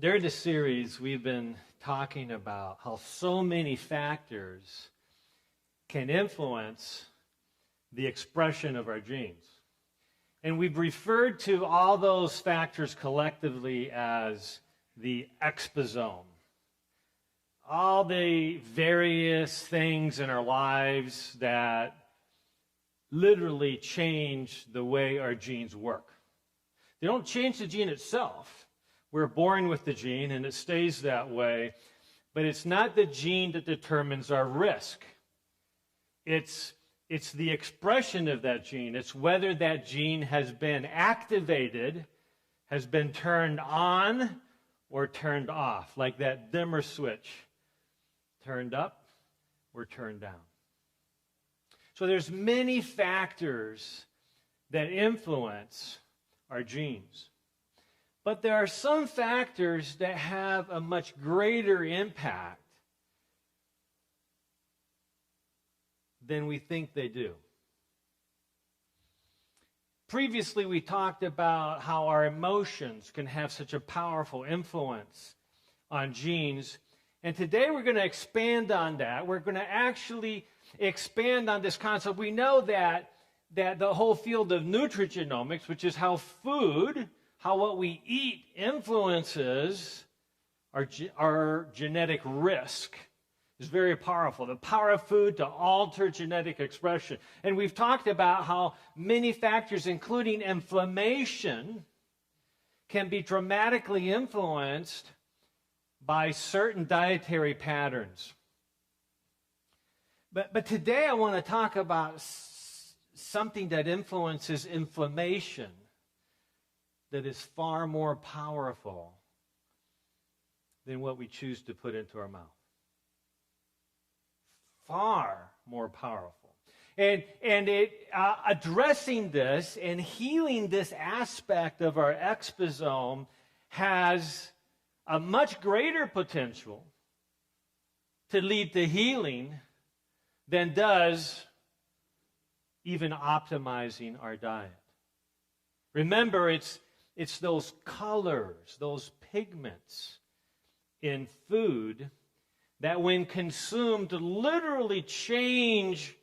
During this series, we've been talking about how so many factors can influence the expression of our genes. And we've referred to all those factors collectively as the exposome. All the various things in our lives that literally change the way our genes work. They don't change the gene itself. We're born with the gene and it stays that way, but it's not the gene that determines our risk. It's the expression of that gene. It's whether that gene has been activated, has been turned on or turned off, like that dimmer switch, turned up or turned down. So there's many factors that influence our genes. But there are some factors that have a much greater impact than we think they do. Previously, we talked about how our emotions can have such a powerful influence on genes. And today we're going to expand on that. We're going to actually expand on this concept. We know that the whole field of nutrigenomics, which is how what we eat influences our genetic risk, is very powerful. The power of food to alter genetic expression. And we've talked about how many factors, including inflammation, can be dramatically influenced by certain dietary patterns. But today I want to talk about something that influences inflammation that is far more powerful than what we choose to put into our mouth. Far more powerful. And addressing this and healing this aspect of our exposome has a much greater potential to lead to healing than does even optimizing our diet. Remember, it's those colors, those pigments in food that when consumed literally change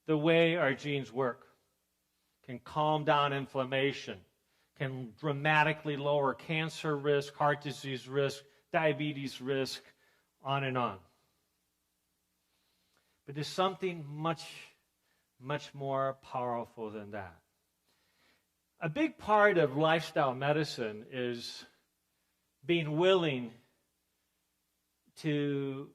the way our genes work, can calm down inflammation, can dramatically lower cancer risk, heart disease risk, diabetes risk, on and on. But there's something much more powerful than that. A big part of lifestyle medicine is being willing to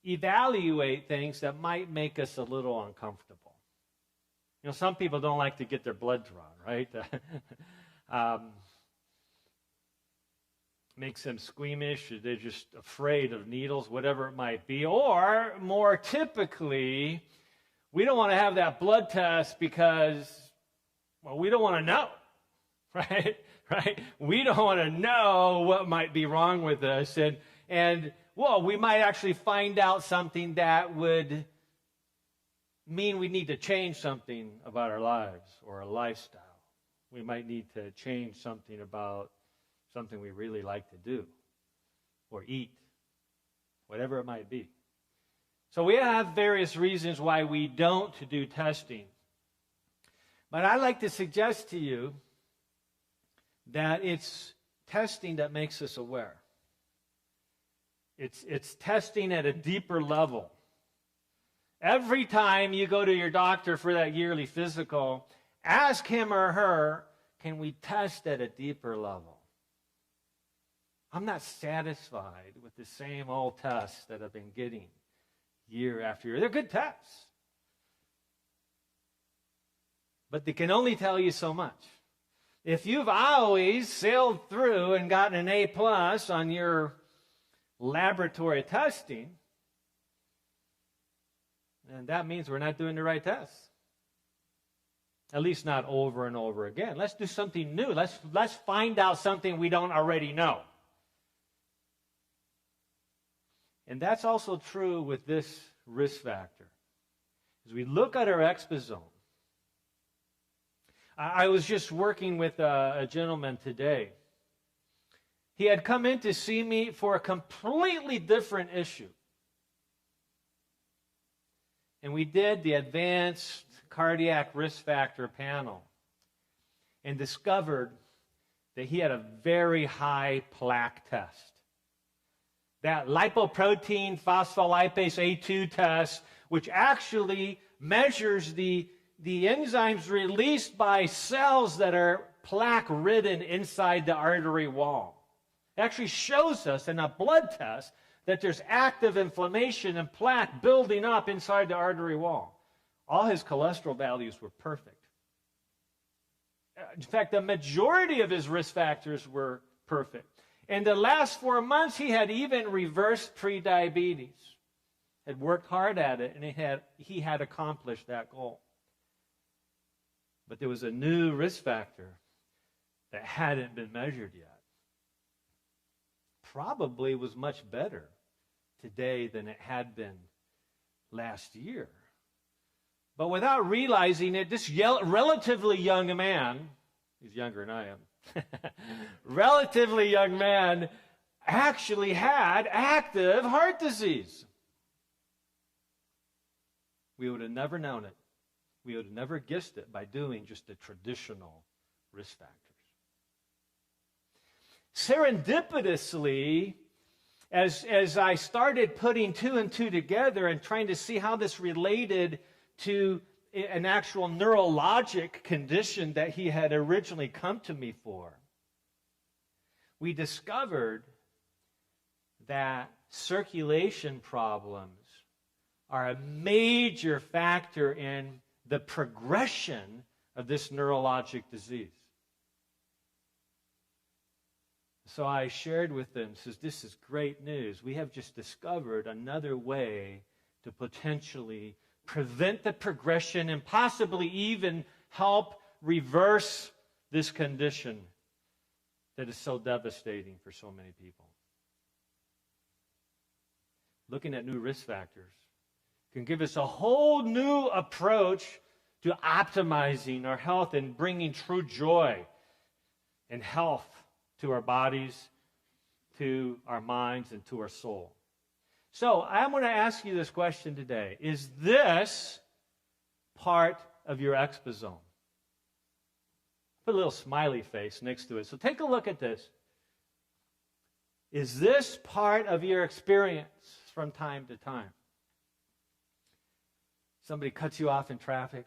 evaluate things that might make us a little uncomfortable. You know, some people don't like to get their blood drawn, right? Makes them squeamish, or they're just afraid of needles, whatever it might be. Or, more typically, we don't want to have that blood test because, well, we don't want to know, right? We don't want to know what might be wrong with us. And well, we might actually find out something that would mean we need to change something about our lives or our lifestyle. We might need to change something about something we really like to do or eat, whatever it might be. So we have various reasons why we don't do testing. But I'd like to suggest to you that it's testing that makes us aware. It's testing at a deeper level. Every time you go to your doctor for that yearly physical, ask him or her, can we test at a deeper level? I'm not satisfied with the same old tests that I've been getting year after year. They're good tests. But they can only tell you so much. If you've always sailed through and gotten an A+ on your laboratory testing, then that means we're not doing the right tests. At least not over and over again. Let's do something new. Let's find out something we don't already know. And that's also true with this risk factor. As we look at our exposome, I was just working with a gentleman today He had come in to see me for a completely different issue. And we did the advanced cardiac risk factor panel and discovered that he had a very high plaque test. That lipoprotein phospholipase A2 test, which actually measures the enzymes released by cells that are plaque-ridden inside the artery wall. It actually shows us in a blood test that there's active inflammation and plaque building up inside the artery wall. All his cholesterol values were perfect. In fact, the majority of his risk factors were perfect. In the last 4 months, he had even reversed prediabetes. Had worked hard at it, and he had accomplished that goal. But there was a new risk factor that hadn't been measured yet. Probably was much better today than it had been last year. But without realizing it, this relatively young man, he's younger than I am, relatively young man actually had active heart disease. We would have never known it. We would have never guessed it by doing just the traditional risk factors. Serendipitously, as I started putting two and two together and trying to see how this related to an actual neurologic condition that he had originally come to me for, we discovered that circulation problems are a major factor in the progression of this neurologic disease. So I shared with them, says, this is great news. We have just discovered another way to potentially prevent the progression and possibly even help reverse this condition that is so devastating for so many people. Looking at new risk factors can give us a whole new approach to optimizing our health and bringing true joy and health to our bodies, to our minds, and to our soul. So I'm going to ask you this question today. Is this part of your exposome? Put a little smiley face next to it. So take a look at this. Is this part of your experience from time to time? Somebody cuts you off in traffic.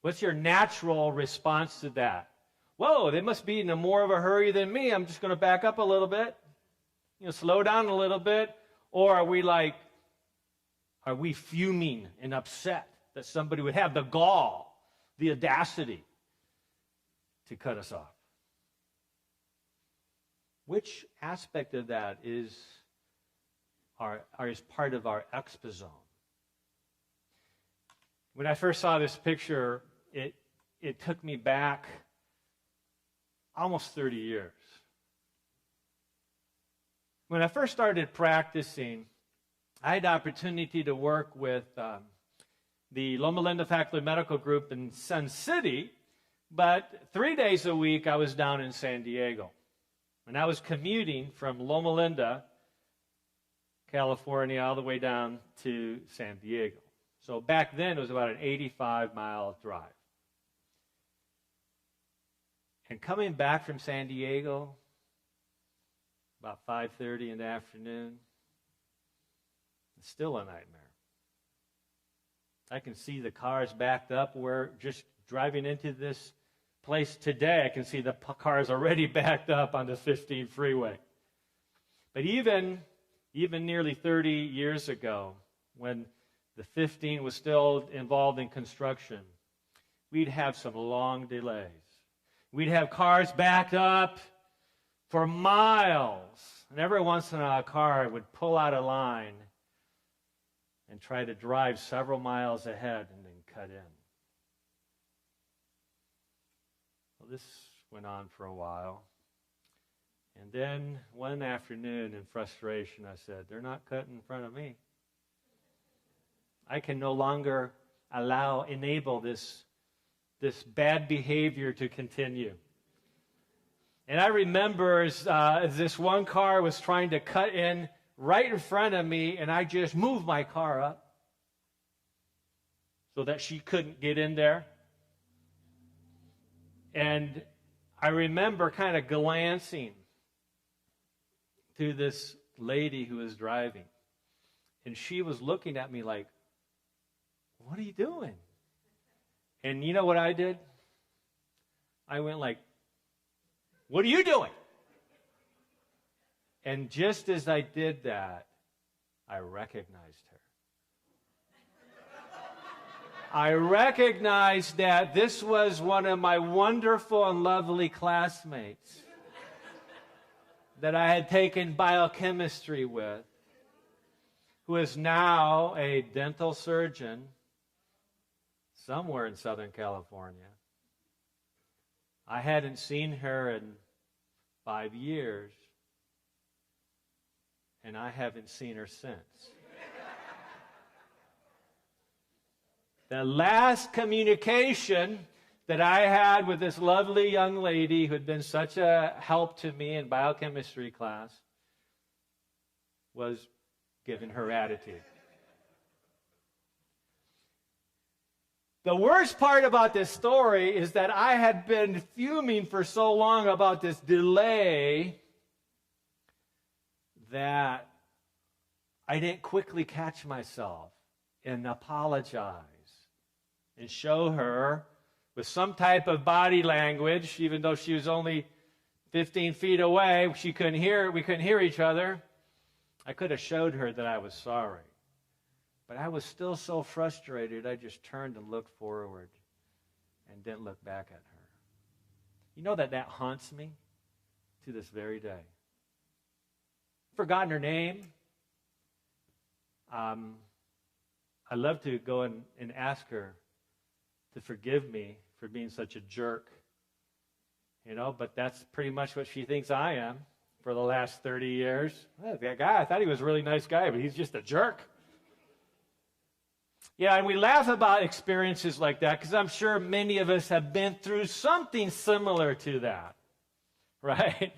What's your natural response to that? Whoa, they must be in more of a hurry than me. I'm just going to back up a little bit. Slow down a little bit. Or are we fuming and upset that somebody would have the gall, the audacity to cut us off? Which aspect of that is part of our exposome? When I first saw this picture, it took me back almost 30 years. When I first started practicing, I had the opportunity to work with the Loma Linda Faculty Medical Group in Sun City, but 3 days a week I was down in San Diego. And I was commuting from Loma Linda, California, all the way down to San Diego. So back then it was about an 85-mile drive. And coming back from San Diego, about 5:30 in the afternoon, it's still a nightmare. I can see the cars backed up. We're just driving into this place today. I can see the cars already backed up on the 15 freeway. But even nearly 30 years ago, when the 15 was still involved in construction, we'd have some long delays. We'd have cars backed up for miles. And every once in a while, a car would pull out of line and try to drive several miles ahead and then cut in. Well, this went on for a while. And then one afternoon, in frustration, I said, they're not cutting in front of me. I can no longer enable this bad behavior to continue. And I remember as this one car was trying to cut in right in front of me, and I just moved my car up so that she couldn't get in there. And I remember kind of glancing to this lady who was driving. And she was looking at me like, "What are you doing?" And you know what I did? I went like, "What are you doing?" And just as I did that, I recognized her. I recognized that this was one of my wonderful and lovely classmates that I had taken biochemistry with, who is now a dental surgeon somewhere in Southern California. I hadn't seen her in 5 years, and I haven't seen her since. The last communication that I had with this lovely young lady who had been such a help to me in biochemistry class was given her attitude. The worst part about this story is that I had been fuming for so long about this delay that I didn't quickly catch myself and apologize and show her with some type of body language, even though she was only 15 feet away, we couldn't hear each other. I could have showed her that I was sorry. But I was still so frustrated, I just turned and looked forward and didn't look back at her. You know that haunts me to this very day. Forgotten her name. I'd love to go and ask her to forgive me for being such a jerk. But that's pretty much what she thinks I am for the last 30 years. Well, that guy, I thought he was a really nice guy, but he's just a jerk. Yeah, and we laugh about experiences like that because I'm sure many of us have been through something similar to that, right?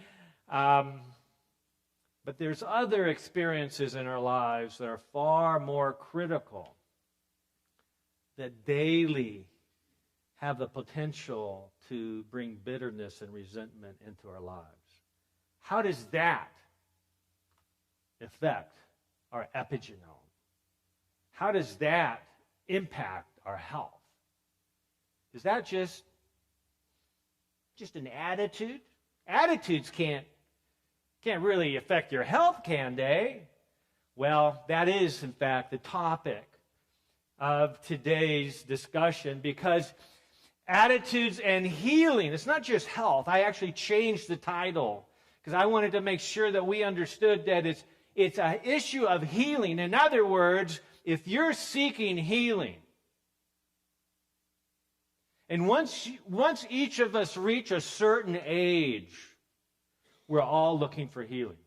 But there's other experiences in our lives that are far more critical, that daily have the potential to bring bitterness and resentment into our lives. How does that affect our epigenome? How does that impact our health? Is that just an attitude? Attitudes can't really affect your health, can they? Well, that is, in fact, the topic of today's discussion, because attitudes and healing, it's not just health. I actually changed the title because I wanted to make sure that we understood that it's an issue of healing. In other words, if you're seeking healing, and once each of us reach a certain age, we're all looking for healing.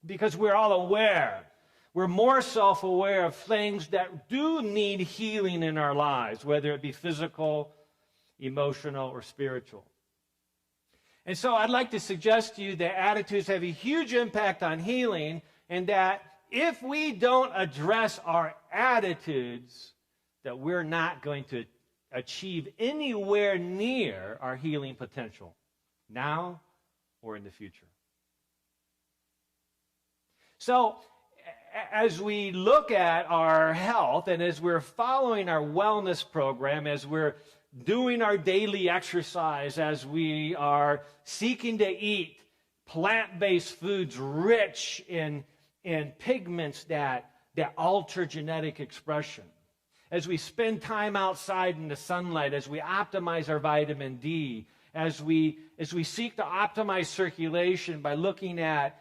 Because we're all aware. We're more self-aware of things that do need healing in our lives, whether it be physical, emotional, or spiritual. And so I'd like to suggest to you that attitudes have a huge impact on healing, and that if we don't address our attitudes, that we're not going to achieve anywhere near our healing potential, now or in the future. So, as we look at our health and as we're following our wellness program, as we're doing our daily exercise, as we are seeking to eat plant-based foods rich in pigments that alter genetic expression, as we spend time outside in the sunlight, as we optimize our vitamin D, as we seek to optimize circulation by looking at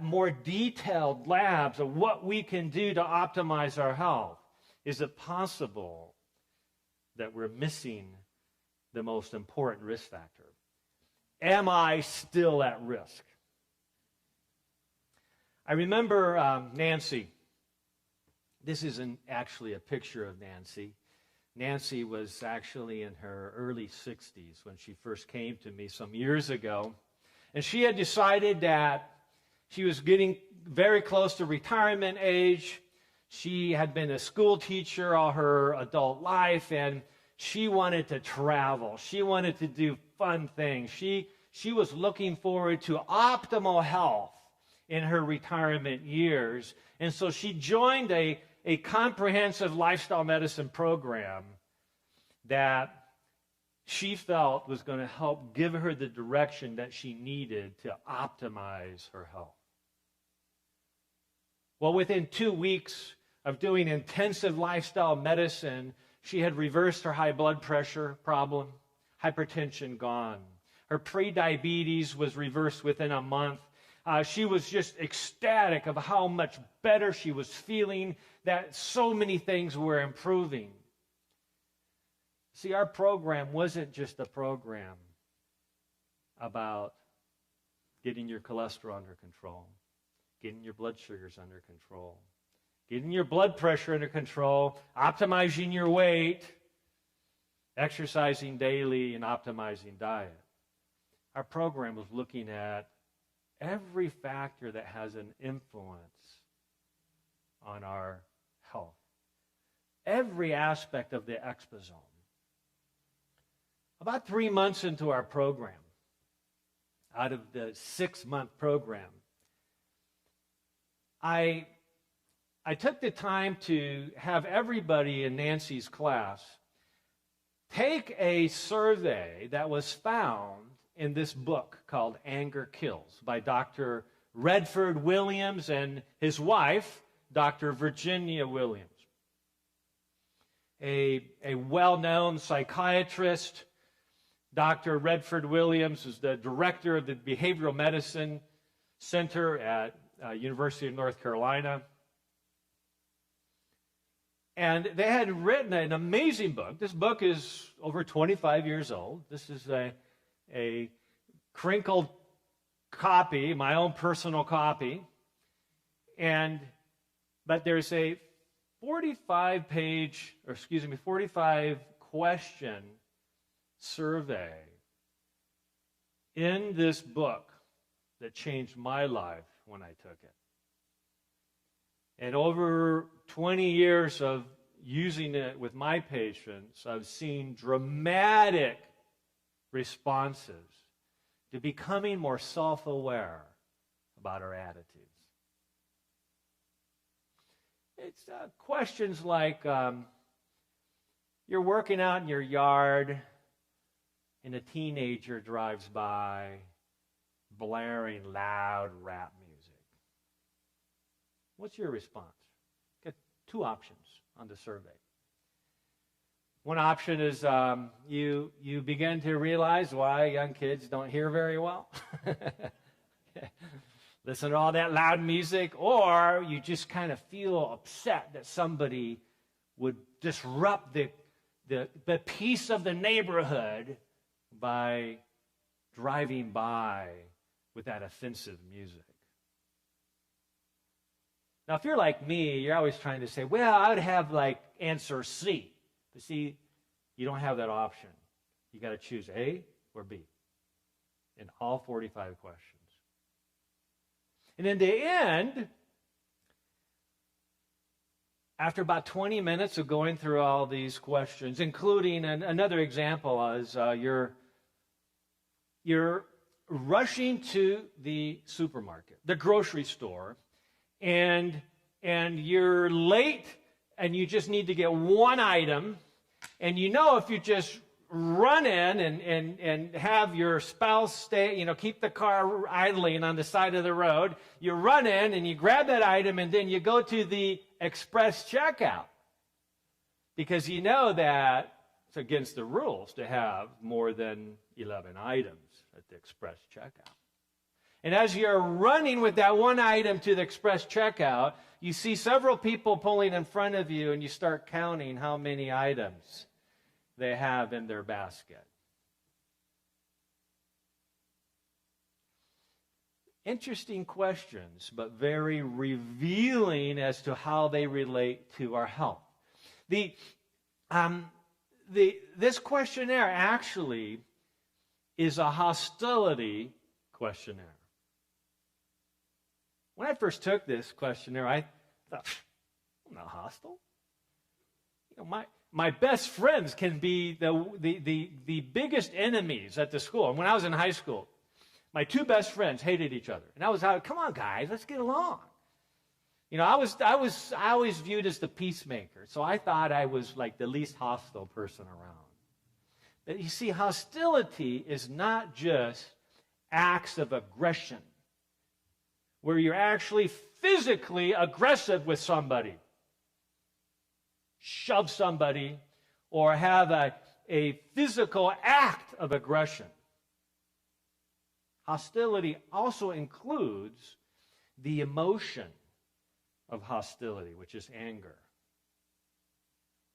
more detailed labs of what we can do to optimize our health, is it possible that we're missing the most important risk factor? Am I still at risk? I remember Nancy. This isn't actually a picture of Nancy, Nancy was actually in her early 60s when she first came to me some years ago. And she had decided that she was getting very close to retirement age. She had been a school teacher all her adult life, and she wanted to travel. She wanted to do fun things. She was looking forward to optimal health in her retirement years. And so she joined a comprehensive lifestyle medicine program that she felt was going to help give her the direction that she needed to optimize her health. Well, within 2 weeks of doing intensive lifestyle medicine, she had reversed her high blood pressure problem, hypertension gone. Her prediabetes was reversed within a month. She was just ecstatic of how much better she was feeling, that so many things were improving. See, our program wasn't just a program about getting your cholesterol under control, getting your blood sugars under control, getting your blood pressure under control, optimizing your weight, exercising daily, and optimizing diet. Our program was looking at every factor that has an influence on our health, every aspect of the exposome. About 3 months into our program, out of the 6-month program, I took the time to have everybody in Nancy's class take a survey that was found in this book called Anger Kills by Dr. Redford Williams and his wife, Dr. Virginia Williams. A well-known psychiatrist. Dr. Redford Williams is the director of the Behavioral Medicine Center at University of North Carolina. And they had written an amazing book. This book is over 25 years old. This is a crinkled copy, my own personal copy. But there's a 45 question survey in this book that changed my life when I took it. And over 20 years of using it with my patients, I've seen dramatic responses to becoming more self-aware about our attitudes. It's questions like, you're working out in your yard and a teenager drives by blaring loud rap music. What's your response? Got 2 options on the survey. One option is you begin to realize why young kids don't hear very well. Listen to all that loud music, or you just kind of feel upset that somebody would disrupt the peace of the neighborhood by driving by with that offensive music. Now, if you're like me, you're always trying to say, well, I would have like answer C. But see, you don't have that option. You got to choose A or B in all 45 questions. And in the end, after about 20 minutes of going through all these questions, including another example is you're rushing to the supermarket, the grocery store, and you're late and you just need to get one item, and you know if you just run in and have your spouse stay, keep the car idling on the side of the road, you run in and you grab that item and then you go to the express checkout because you know that it's against the rules to have more than 11 items at the express checkout. And as you're running with that one item to the express checkout, you see several people pulling in front of you and you start counting how many items they have in their basket. Interesting questions, but very revealing as to how they relate to our health. this questionnaire actually is a hostility questionnaire. When I first took this questionnaire, I thought, I'm not hostile. You know, my best friends can be the biggest enemies at the school. And when I was in high school, my two best friends hated each other. And I was out, come on, guys, let's get along. You know, I was always viewed as the peacemaker. So I thought I was like the least hostile person around. But you see, hostility is not just acts of aggression, where you're actually physically aggressive with somebody. Shove somebody or have a physical act of aggression. Hostility also includes the emotion of hostility, which is anger.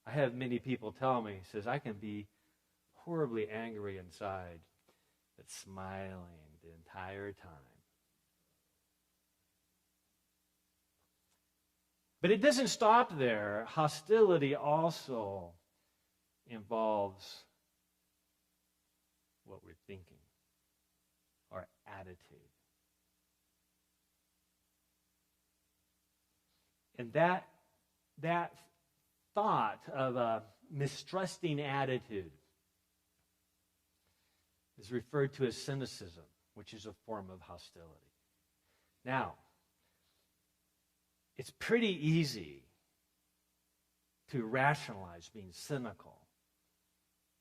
I have many people tell me, says, I can be horribly angry inside, but smiling the entire time. But it doesn't stop there. Hostility also involves what we're thinking, our attitude. And that thought of a mistrusting attitude is referred to as cynicism, which is a form of hostility. Now, it's pretty easy to rationalize being cynical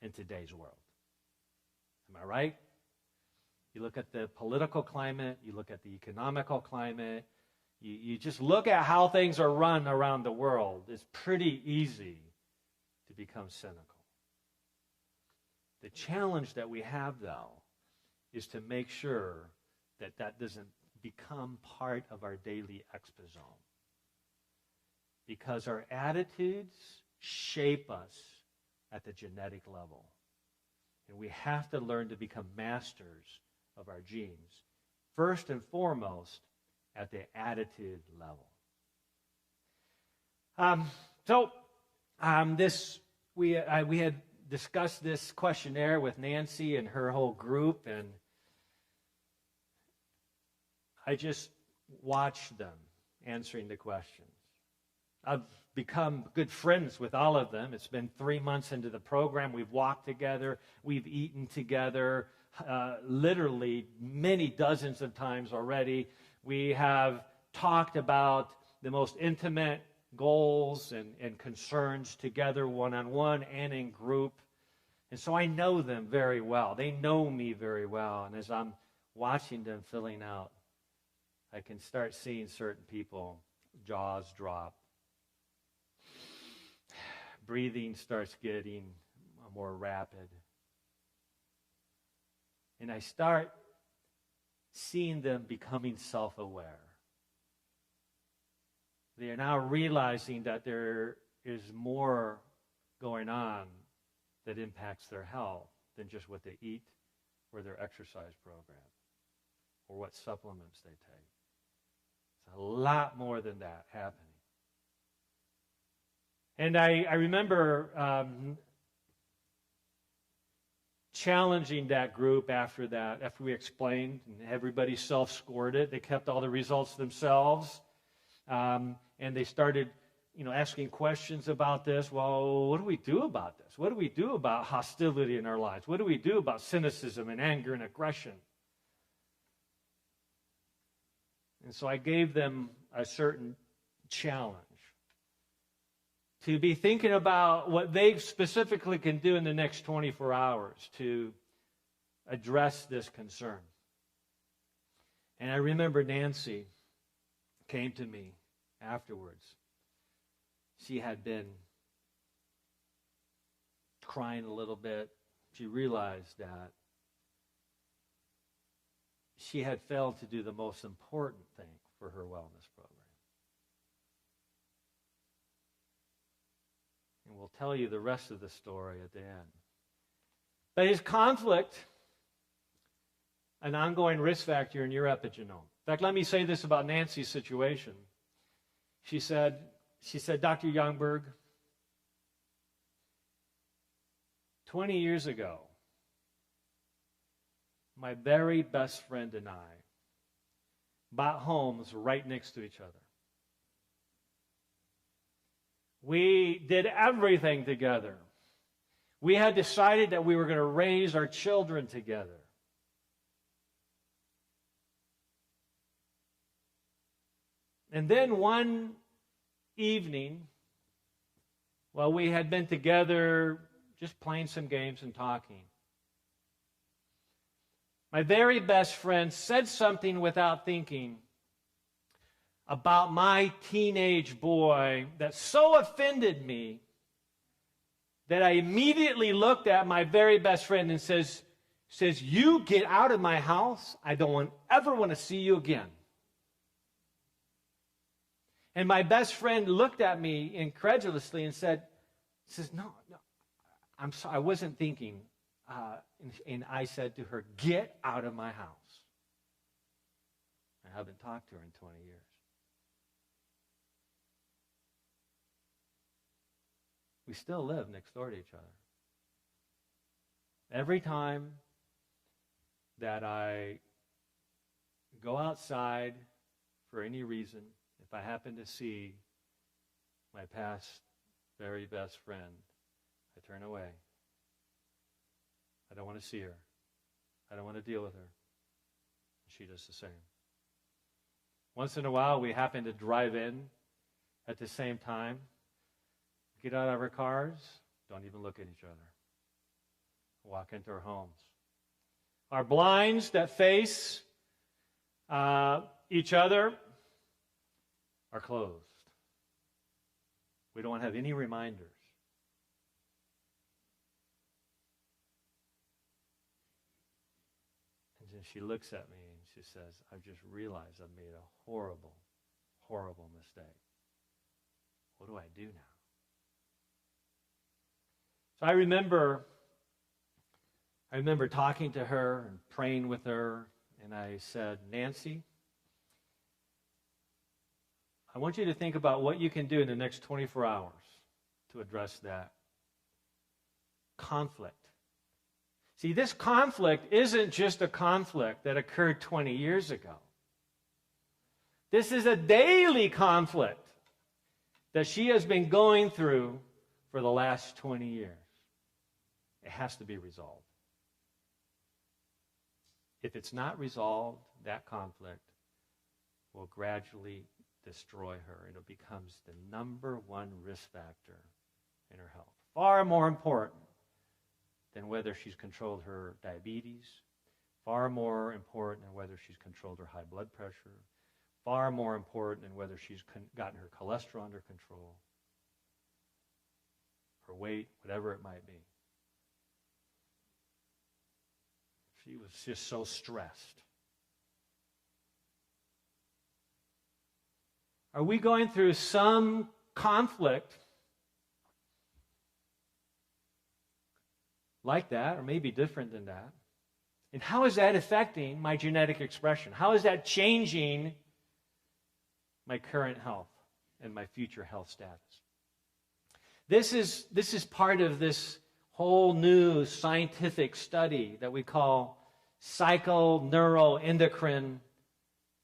in today's world. Am I right? You look at the political climate, you look at the economical climate, you just look at how things are run around the world. It's pretty easy to become cynical. The challenge that we have, though, is to make sure that that doesn't become part of our daily exposome. Because our attitudes shape us at the genetic level. And we have to learn to become masters of our genes. First and foremost, at the attitude level. We had discussed this questionnaire with Nancy and her whole group, and I just watched them answering the questions. I've become good friends with all of them. It's been 3 months into the program. We've walked together. We've eaten together literally many dozens of times already. We have talked about the most intimate goals and concerns together one-on-one and in group. And so I know them very well. They know me very well. And as I'm watching them filling out, I can start seeing certain people, jaws drop. Breathing starts getting more rapid. And I start seeing them becoming self-aware. They are now realizing that there is more going on that impacts their health than just what they eat or their exercise program or what supplements they take. It's a lot more than that happening. And I remember challenging that group after we explained, and everybody self-scored it. They kept all the results themselves. And they started, asking questions about this. Well, what do we do about this? What do we do about hostility in our lives? What do we do about cynicism and anger and aggression? And so I gave them a certain challenge to be thinking about what they specifically can do in the next 24 hours to address this concern. And I remember Nancy came to me afterwards. She had been crying a little bit. She realized that she had failed to do the most important thing for her wellness program. And we'll tell you the rest of the story at the end. But is conflict an ongoing risk factor in your epigenome? In fact, let me say this about Nancy's situation. She said, Dr. WYoungberg, 20 years ago, my very best friend and I bought homes right next to each other. We did everything together. We had decided that we were going to raise our children together. And then one evening, while we had been together just playing some games and talking, my very best friend said something without thinking about my teenage boy that so offended me that I immediately looked at my very best friend and says, "You get out of my house. I don't ever want to see you again." And my best friend looked at me incredulously and says, "No, I'm sorry, I wasn't thinking." And I said to her, "Get out of my house." I haven't talked to her in 20 years. We still live next door to each other. Every time that I go outside for any reason, if I happen to see my past very best friend, I turn away. I don't want to see her. I don't want to deal with her. She does the same. Once in a while, we happen to drive in at the same time, get out of our cars, don't even look at each other. Walk into our homes. Our blinds that face each other are closed. We don't have any reminders. And then she looks at me and she says, "I've just realized I've made a horrible, horrible mistake. What do I do now?" So I remember talking to her and praying with her, and I said, "Nancy, I want you to think about what you can do in the next 24 hours to address that conflict." See, this conflict isn't just a conflict that occurred 20 years ago. This is a daily conflict that she has been going through for the last 20 years. It has to be resolved. If it's not resolved, that conflict will gradually destroy her, and it becomes the number one risk factor in her health. Far more important than whether she's controlled her diabetes, far more important than whether she's controlled her high blood pressure, far more important than whether she's gotten her cholesterol under control, her weight, whatever it might be. She was just so stressed. Are we going through some conflict like that, or maybe different than that? And how is that affecting my genetic expression? How is that changing my current health and my future health status? This is part of this whole new scientific study that we call psychoneuroendocrine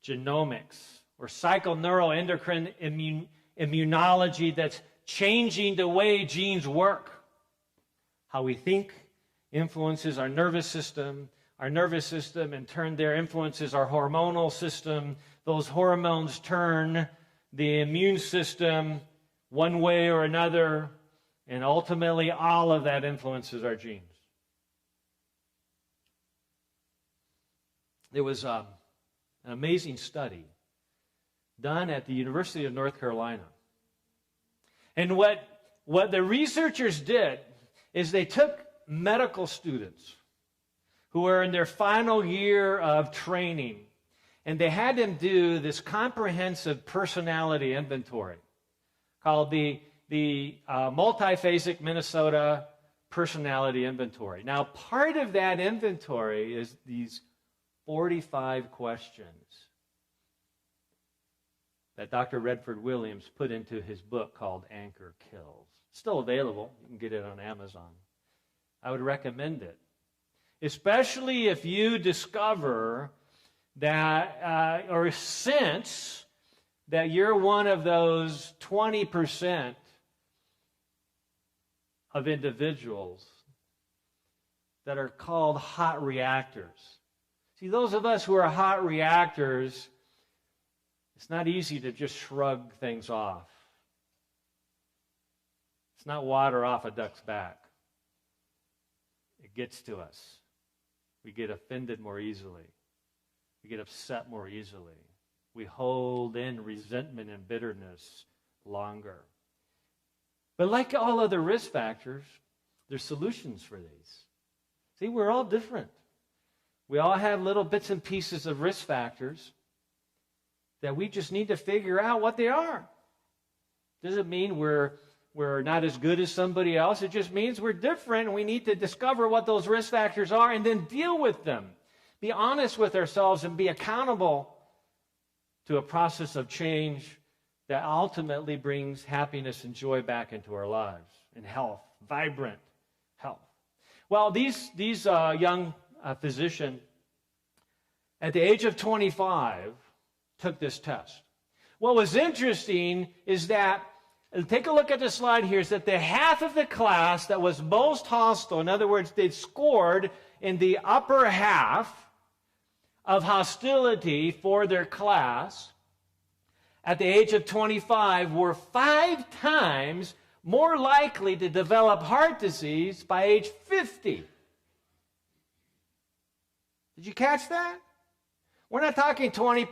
genomics, or psychoneuroendocrine immunology, that's changing the way genes work. How we think influences our nervous system. Our nervous system, in turn, there influences our hormonal system. Those hormones turn the immune system one way or another, and ultimately all of that influences our genes. There was an amazing study done at the University of North Carolina. And what the researchers did is they took medical students who were in their final year of training, and they had them do this comprehensive personality inventory called the Multiphasic Minnesota Personality Inventory. Now, part of that inventory is these 45 questions that Dr. Redford Williams put into his book called Anchor Kills. It's still available. You can get it on Amazon. I would recommend it. Especially if you discover that, or sense that you're one of those 20% of individuals that are called hot reactors. See, those of us who are hot reactors, it's not easy to just shrug things off. It's not water off a duck's back. It gets to us. We get offended more easily. We get upset more easily. We hold in resentment and bitterness longer. But like all other risk factors, there's solutions for these. See, we're all different. We all have little bits and pieces of risk factors that we just need to figure out what they are. Doesn't mean we're not as good as somebody else. It just means we're different, and we need to discover what those risk factors are and then deal with them. Be honest with ourselves and be accountable to a process of change that ultimately brings happiness and joy back into our lives and health, vibrant health. Well, these young physician at the age of 25 took this test. What was interesting is that, take a look at the slide here, is that the half of the class that was most hostile, in other words, they scored in the upper half of hostility for their class at the age of 25 were 5 times more likely to develop heart disease by age 50. Did you catch that? We're not talking 20%,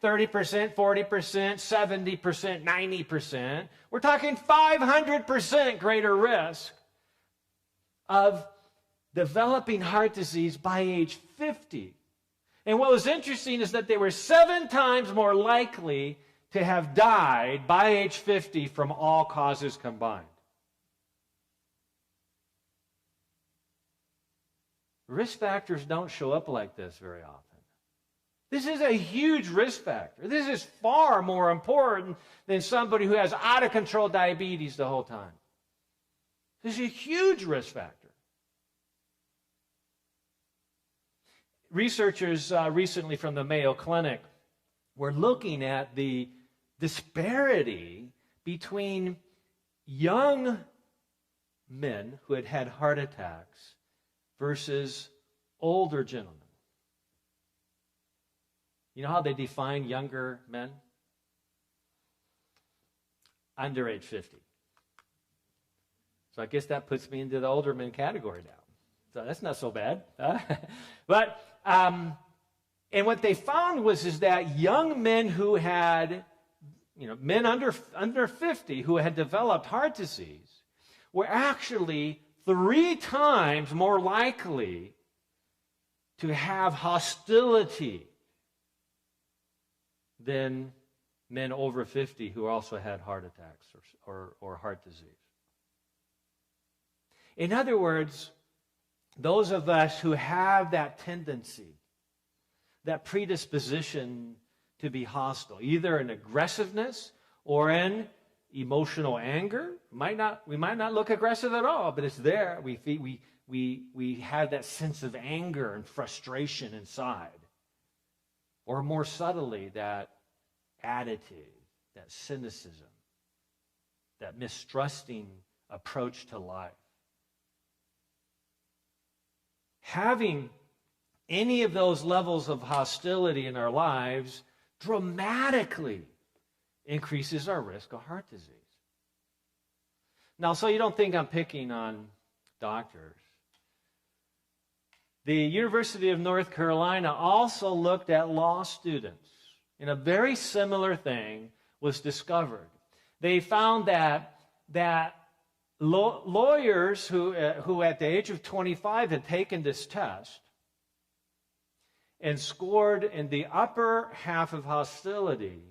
30%, 40%, 70%, 90%. We're talking 500% greater risk of developing heart disease by age 50. And what was interesting is that they were 7 times more likely to have died by age 50 from all causes combined. Risk factors don't show up like this very often. This is a huge risk factor. This is far more important than somebody who has out-of-control diabetes the whole time. This is a huge risk factor. Researchers recently from the Mayo Clinic were looking at the disparity between young men who had had heart attacks versus older gentlemen. You know how they define younger men? Under age 50. So I guess that puts me into the older men category now. So that's not so bad. And what they found is that young men who had, men under 50 who had developed heart disease were actually 3 times more likely to have hostility than men over 50 who also had heart attacks or heart disease. In other words, those of us who have that tendency, that predisposition to be hostile, either in aggressiveness or in emotional anger. We might not look aggressive at all, but it's there. We have that sense of anger and frustration inside. Or more subtly, that attitude, that cynicism, that mistrusting approach to life. Having any of those levels of hostility in our lives dramatically increases our risk of heart disease. Now, so you don't think I'm picking on doctors. The University of North Carolina also looked at law students, and a very similar thing was discovered. They found that lawyers who at the age of 25 had taken this test and scored in the upper half of hostility,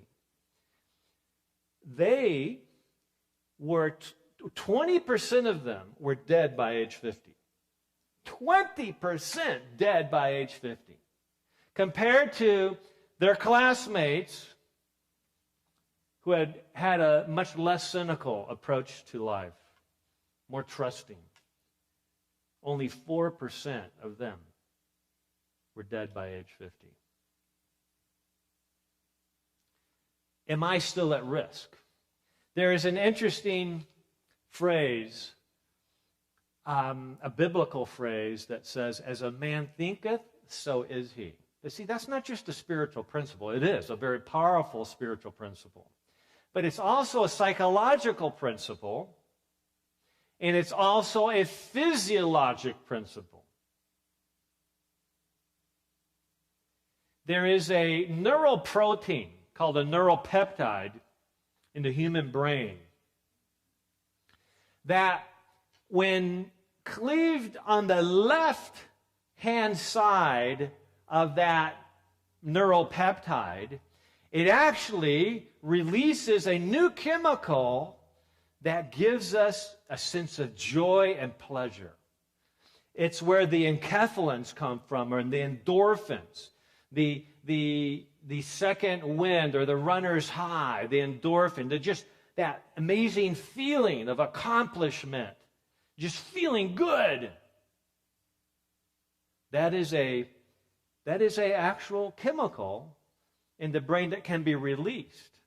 they were 20% of them were dead by age 50. 20% dead by age 50. Compared to their classmates who had a much less cynical approach to life, more trusting. only 4% of them were dead by age 50. Am I still at risk? There is an interesting phrase, a biblical phrase that says, as a man thinketh, so is he. But see, that's not just a spiritual principle. It is a very powerful spiritual principle. But it's also a psychological principle, and it's also a physiologic principle. There is a neural protein called a neuropeptide in the human brain that, when cleaved on the left-hand side of that neuropeptide, it actually releases a new chemical that gives us a sense of joy and pleasure. It's where the enkephalins come from, or the endorphins, the second wind, or the runner's high, the endorphin, just that amazing feeling of accomplishment, just feeling good. That is a actual chemical in the brain that can be released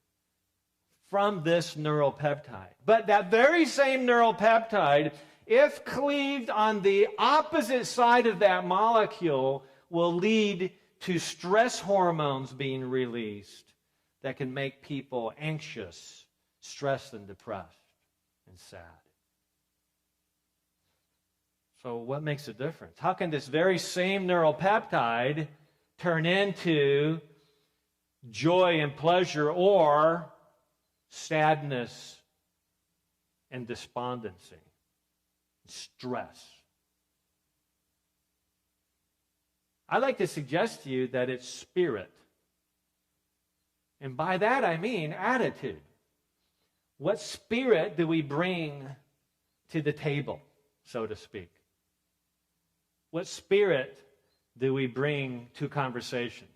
from this neuropeptide. But that very same neuropeptide, if cleaved on the opposite side of that molecule, will lead to stress hormones being released that can make people anxious, stressed, and depressed, and sad. So what makes a difference? How can this very same neuropeptide turn into joy and pleasure, or sadness and despondency, stress? I like to suggest to you that it's spirit. And by that I mean attitude. What spirit do we bring to the table, so to speak? What spirit do we bring to conversations?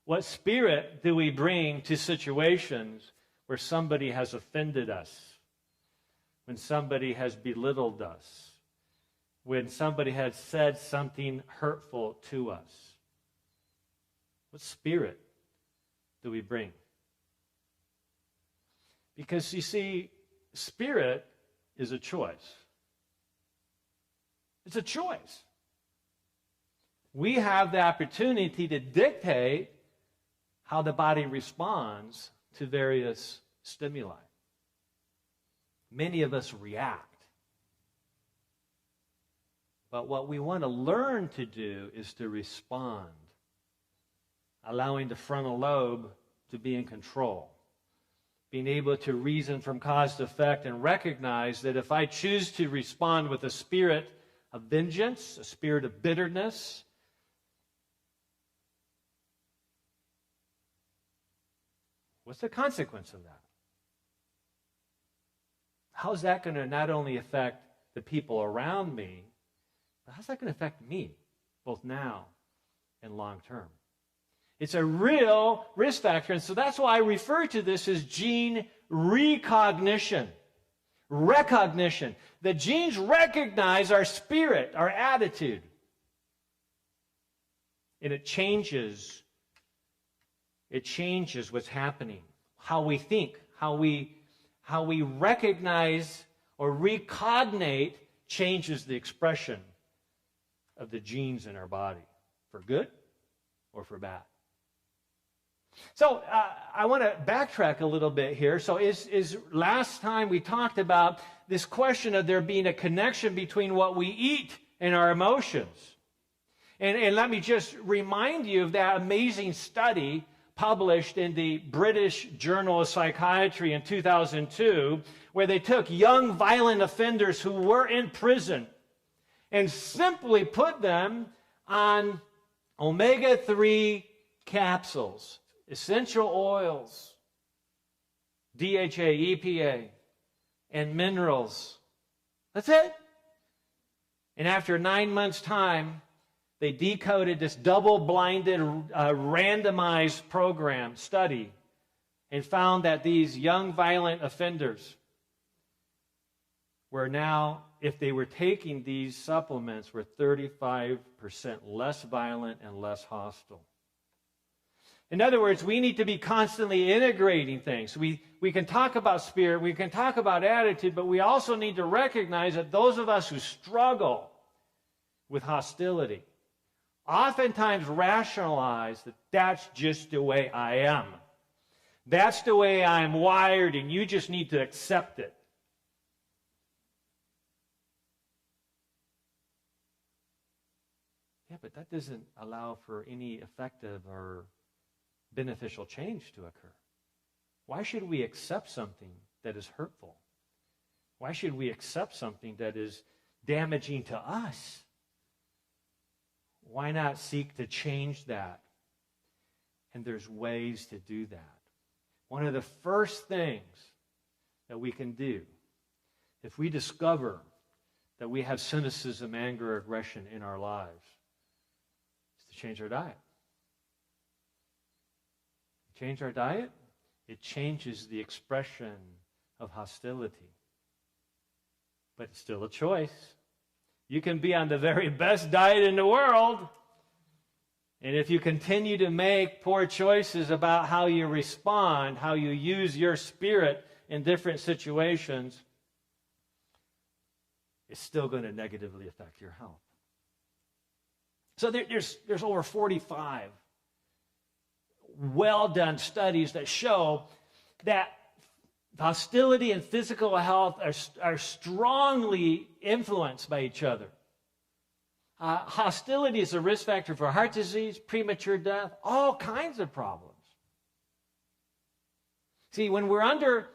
What spirit do we bring to situations where somebody has offended us, when somebody has belittled us, when somebody has said something hurtful to us? What spirit do we bring? Because, you see, spirit is a choice. It's a choice. We have the opportunity to dictate how the body responds to various stimuli. Many of us react. But what we want to learn to do is to respond, allowing the frontal lobe to be in control, being able to reason from cause to effect and recognize that if I choose to respond with a spirit of vengeance, a spirit of bitterness, what's the consequence of that? How's that going to not only affect the people around me, but how's that going to affect me, both now and long term? It's a real risk factor, and so that's why I refer to this as gene recognition. Recognition. The genes recognize our spirit, our attitude, and it changes what's happening, how we think, how we recognize or recognate changes the expression of the genes in our body, for good or for bad. So I want to backtrack a little bit here. So is last time we talked about this question of there being a connection between what we eat and our emotions. And let me just remind you of that amazing study published in the British Journal of Psychiatry in 2002, where they took young violent offenders who were in prison and simply put them on omega-3 capsules, essential oils, DHA, EPA, and minerals. That's it. And after 9 months' time, they decoded this double-blinded, randomized program study and found that these young violent offenders were now if they were taking these supplements, were 35% less violent and less hostile. In other words, we need to be constantly integrating things. We can talk about spirit, we can talk about attitude, but we also need to recognize that those of us who struggle with hostility oftentimes rationalize that that's just the way I am. That's the way I'm wired, and you just need to accept it. Yeah, but that doesn't allow for any effective or beneficial change to occur. Why should we accept something that is hurtful? Why should we accept something that is damaging to us? Why not seek to change that? And there's ways to do that. One of the first things that we can do, if we discover that we have cynicism, anger, aggression in our lives, is to change our diet. Change our diet, it changes the expression of hostility. But it's still a choice. You can be on the very best diet in the world, and if you continue to make poor choices about how you respond, how you use your spirit in different situations, it's still going to negatively affect your health. So there's over 45 well-done studies that show that hostility and physical health are strongly influenced by each other. Hostility is a risk factor for heart disease, premature death, all kinds of problems. See, when we're under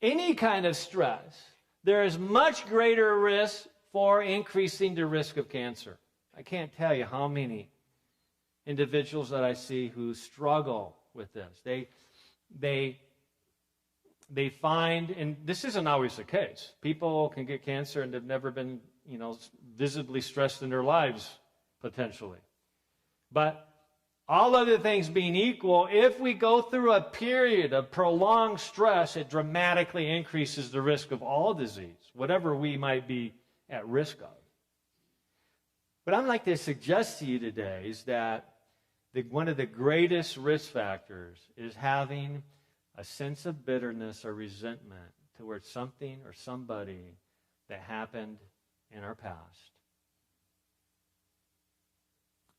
any kind of stress, there is much greater risk for increasing the risk of cancer. I can't tell you how many individuals that I see who struggle with this. They find, and this isn't always the case, people can get cancer and they've never been, visibly stressed in their lives, potentially. But all other things being equal, if we go through a period of prolonged stress, it dramatically increases the risk of all disease, whatever we might be at risk of. But I'd like to suggest to you today is that one of the greatest risk factors is having a sense of bitterness or resentment towards something or somebody that happened in our past.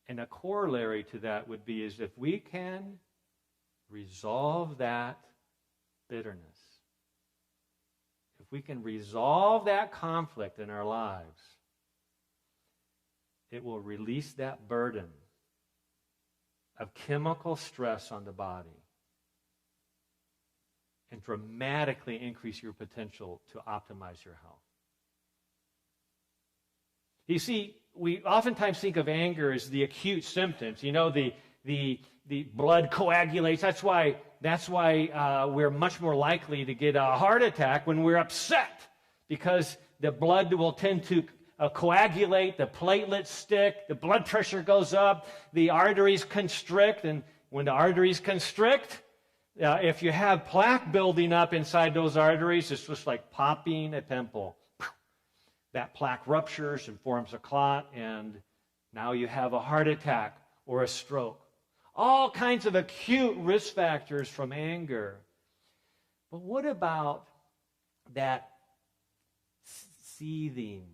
And a corollary to that would be is if we can resolve that bitterness, if we can resolve that conflict in our lives, it will release that burden of chemical stress on the body and dramatically increase your potential to optimize your health. You see, we oftentimes think of anger as the acute symptoms. The blood coagulates. That's why we're much more likely to get a heart attack when we're upset, because the blood will tend to coagulate, the platelets stick, the blood pressure goes up, the arteries constrict, and when the arteries constrict, if you have plaque building up inside those arteries, it's just like popping a pimple. That plaque ruptures and forms a clot, and now you have a heart attack or a stroke. All kinds of acute risk factors from anger. But what about that seething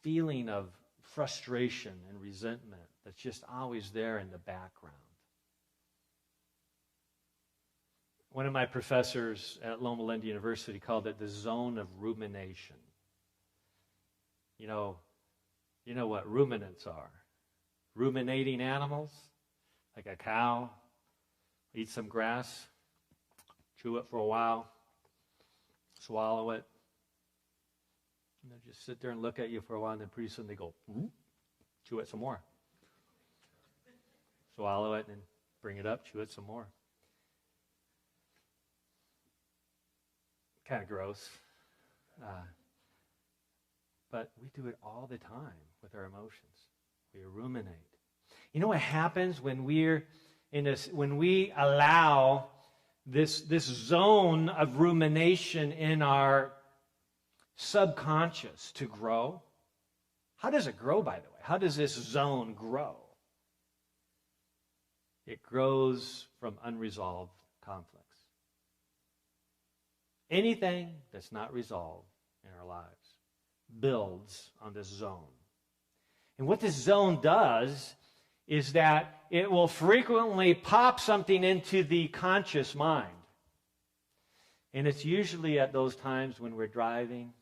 feeling of frustration and resentment that's just always there in the background? One of my professors at Loma Linda University called it the zone of rumination. You know what ruminants are. Ruminating animals, like a cow, eat some grass, chew it for a while, swallow it, and they'll just sit there and look at you for a while, and then pretty soon they go, chew it some more. Swallow it and bring it up, chew it some more. Kind of gross. But we do it all the time with our emotions. We ruminate. You know what happens when when we allow this zone of rumination in our subconscious to grow. How does it grow, by the way? How does this zone grow? It grows from unresolved conflicts. Anything that's not resolved in our lives builds on this zone. And what this zone does is that it will frequently pop something into the conscious mind. And it's usually at those times when we're driving,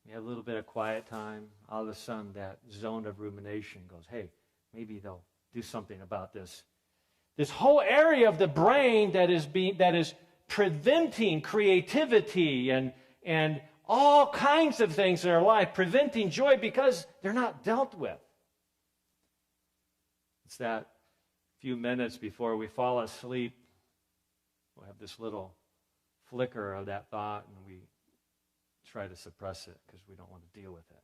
we have a little bit of quiet time, all of a sudden that zone of rumination goes, hey, maybe they'll do something about this. This whole area of the brain that is preventing creativity and all kinds of things in our life, preventing joy because they're not dealt with. It's that few minutes before we fall asleep, we'll have this little flicker of that thought, and we try to suppress it because we don't want to deal with it.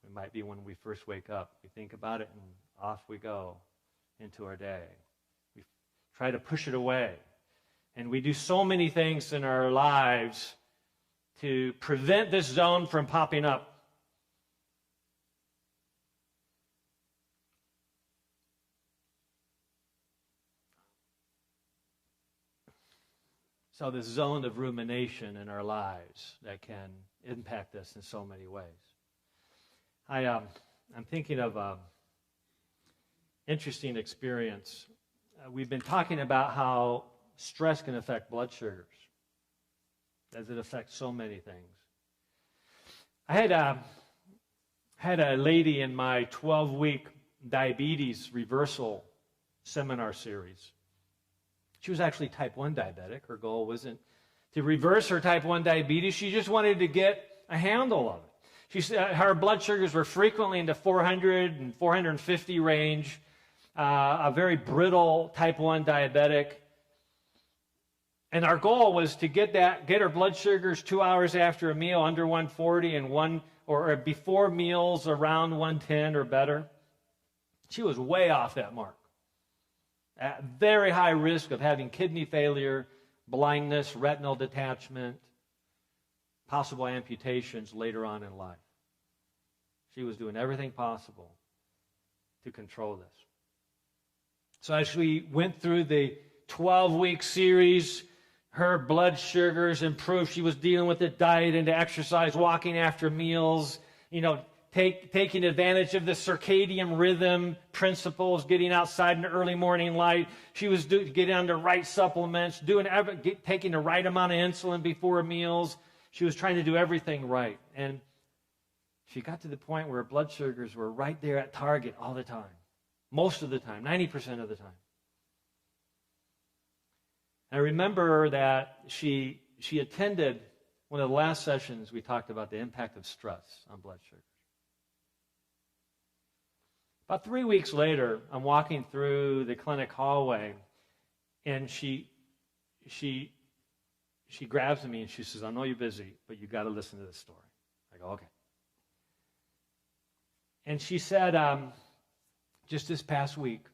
It might be when we first wake up. We think about it, and off we go into our day. We try to push it away. And we do so many things in our lives to prevent this zone from popping up. So this zone of rumination in our lives that can impact us in so many ways. I'm thinking of an interesting experience. We've been talking about how stress can affect blood sugars, as it affects so many things. I had a lady in my 12-week diabetes reversal seminar series. She was actually type 1 diabetic. Her goal wasn't to reverse her type 1 diabetes. She just wanted to get a handle of it. She said her blood sugars were frequently in the 400 and 450 range, a very brittle type 1 diabetic. And our goal was to get her blood sugars 2 hours after a meal under 140 and or before meals around 110 or better. She was way off that mark. At very high risk of having kidney failure, blindness, retinal detachment, possible amputations later on in life. She was doing everything possible to control this. So as we went through the 12-week series, her blood sugars improved. She was dealing with the diet and the exercise, walking after meals, taking advantage of the circadian rhythm principles, getting outside in the early morning light. She was getting on the right supplements, taking the right amount of insulin before meals. She was trying to do everything right. And she got to the point where her blood sugars were right there at target all the time. Most of the time, 90% of the time. I remember that she attended one of the last sessions. We talked about the impact of stress on blood sugar. About 3 weeks later, I'm walking through the clinic hallway, and she grabs me and she says, I know you're busy, but you got to listen to this story. I go, okay. And she said, just this past week,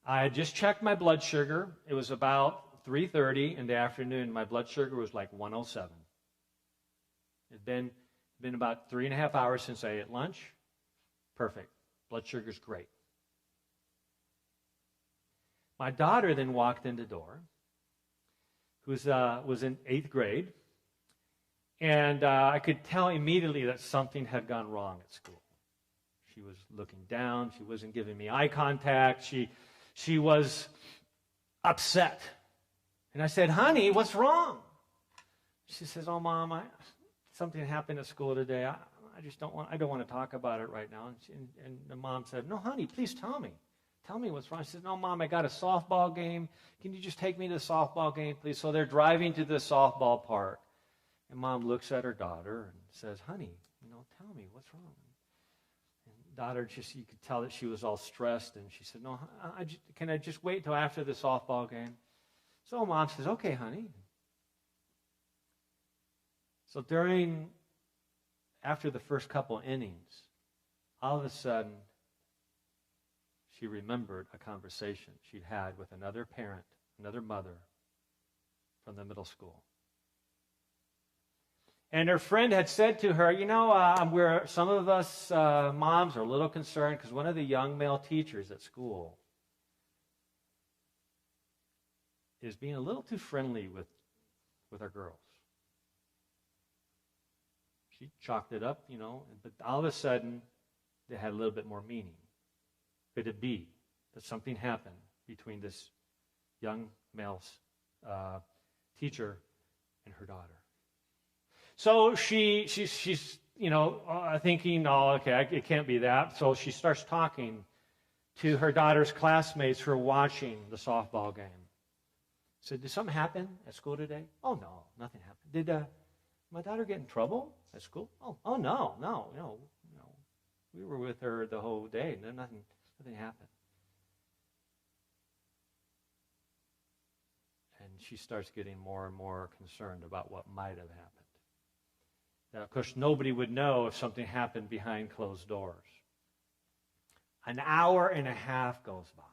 I had just checked my blood sugar. It was about 3:30 in the afternoon. My blood sugar was like 107. It had been about 3.5 hours since I ate lunch. Perfect. Blood sugar's great. My daughter then walked in the door, who was in 8th grade, and I could tell immediately that something had gone wrong at school. She was looking down. She wasn't giving me eye contact. She was upset. And I said, honey, what's wrong? She says, oh, Mom, something happened at school today. I don't want to talk about it right now. And the mom said, no, honey, please tell me. Tell me what's wrong. She said, no, Mom, I got a softball game. Can you just take me to the softball game, please? So they're driving to the softball park. And Mom looks at her daughter and says, honey, tell me what's wrong. And daughter, you could tell that she was all stressed. And she said, no, can I just wait till after the softball game? So Mom says, okay, honey. So after the first couple innings, all of a sudden, she remembered a conversation she'd had with another parent, another mother from the middle school. And her friend had said to her, some of us moms are a little concerned because one of the young male teachers at school is being a little too friendly with our girls. She chalked it up, but all of a sudden, it had a little bit more meaning. Could it be that something happened between this young male teacher and her daughter? So she's thinking, oh, okay, it can't be that. So she starts talking to her daughter's classmates who are watching the softball game. Said, did something happen at school today? Oh, no, nothing happened. Did my daughter get in trouble at school? Oh, no. We were with her the whole day. No, nothing happened. And she starts getting more and more concerned about what might have happened. Now, of course, nobody would know if something happened behind closed doors. An hour and a half goes by.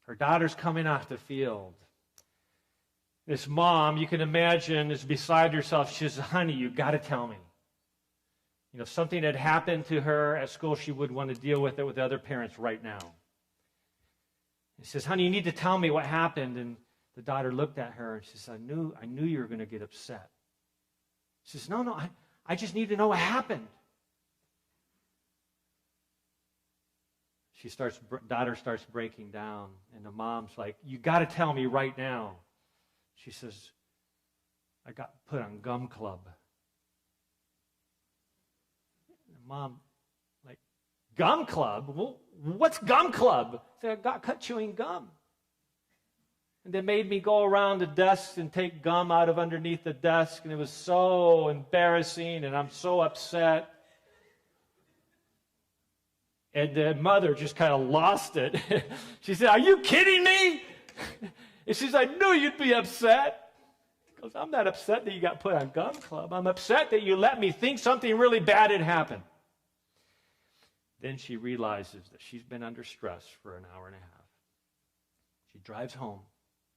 Her daughter's coming off the field. This mom, you can imagine, is beside herself. She says, honey, you've got to tell me. If something had happened to her at school, she would want to deal with it with the other parents right now. He says, honey, you need to tell me what happened. And the daughter looked at her and she says, I knew you were going to get upset. She says, no, I just need to know what happened. Daughter starts breaking down, and the mom's like, you got to tell me right now. She says, I got put on gum club. And mom, like, gum club? Well, what's gum club? I said, I got cut chewing gum. And they made me go around the desk and take gum out of underneath the desk, and it was so embarrassing, and I'm so upset. And the mother just kind of lost it. She said, are you kidding me? And she says, I knew you'd be upset. He goes, I'm not upset that you got put on gum club. I'm upset that you let me think something really bad had happened. Then she realizes that she's been under stress for an hour and a half. She drives home,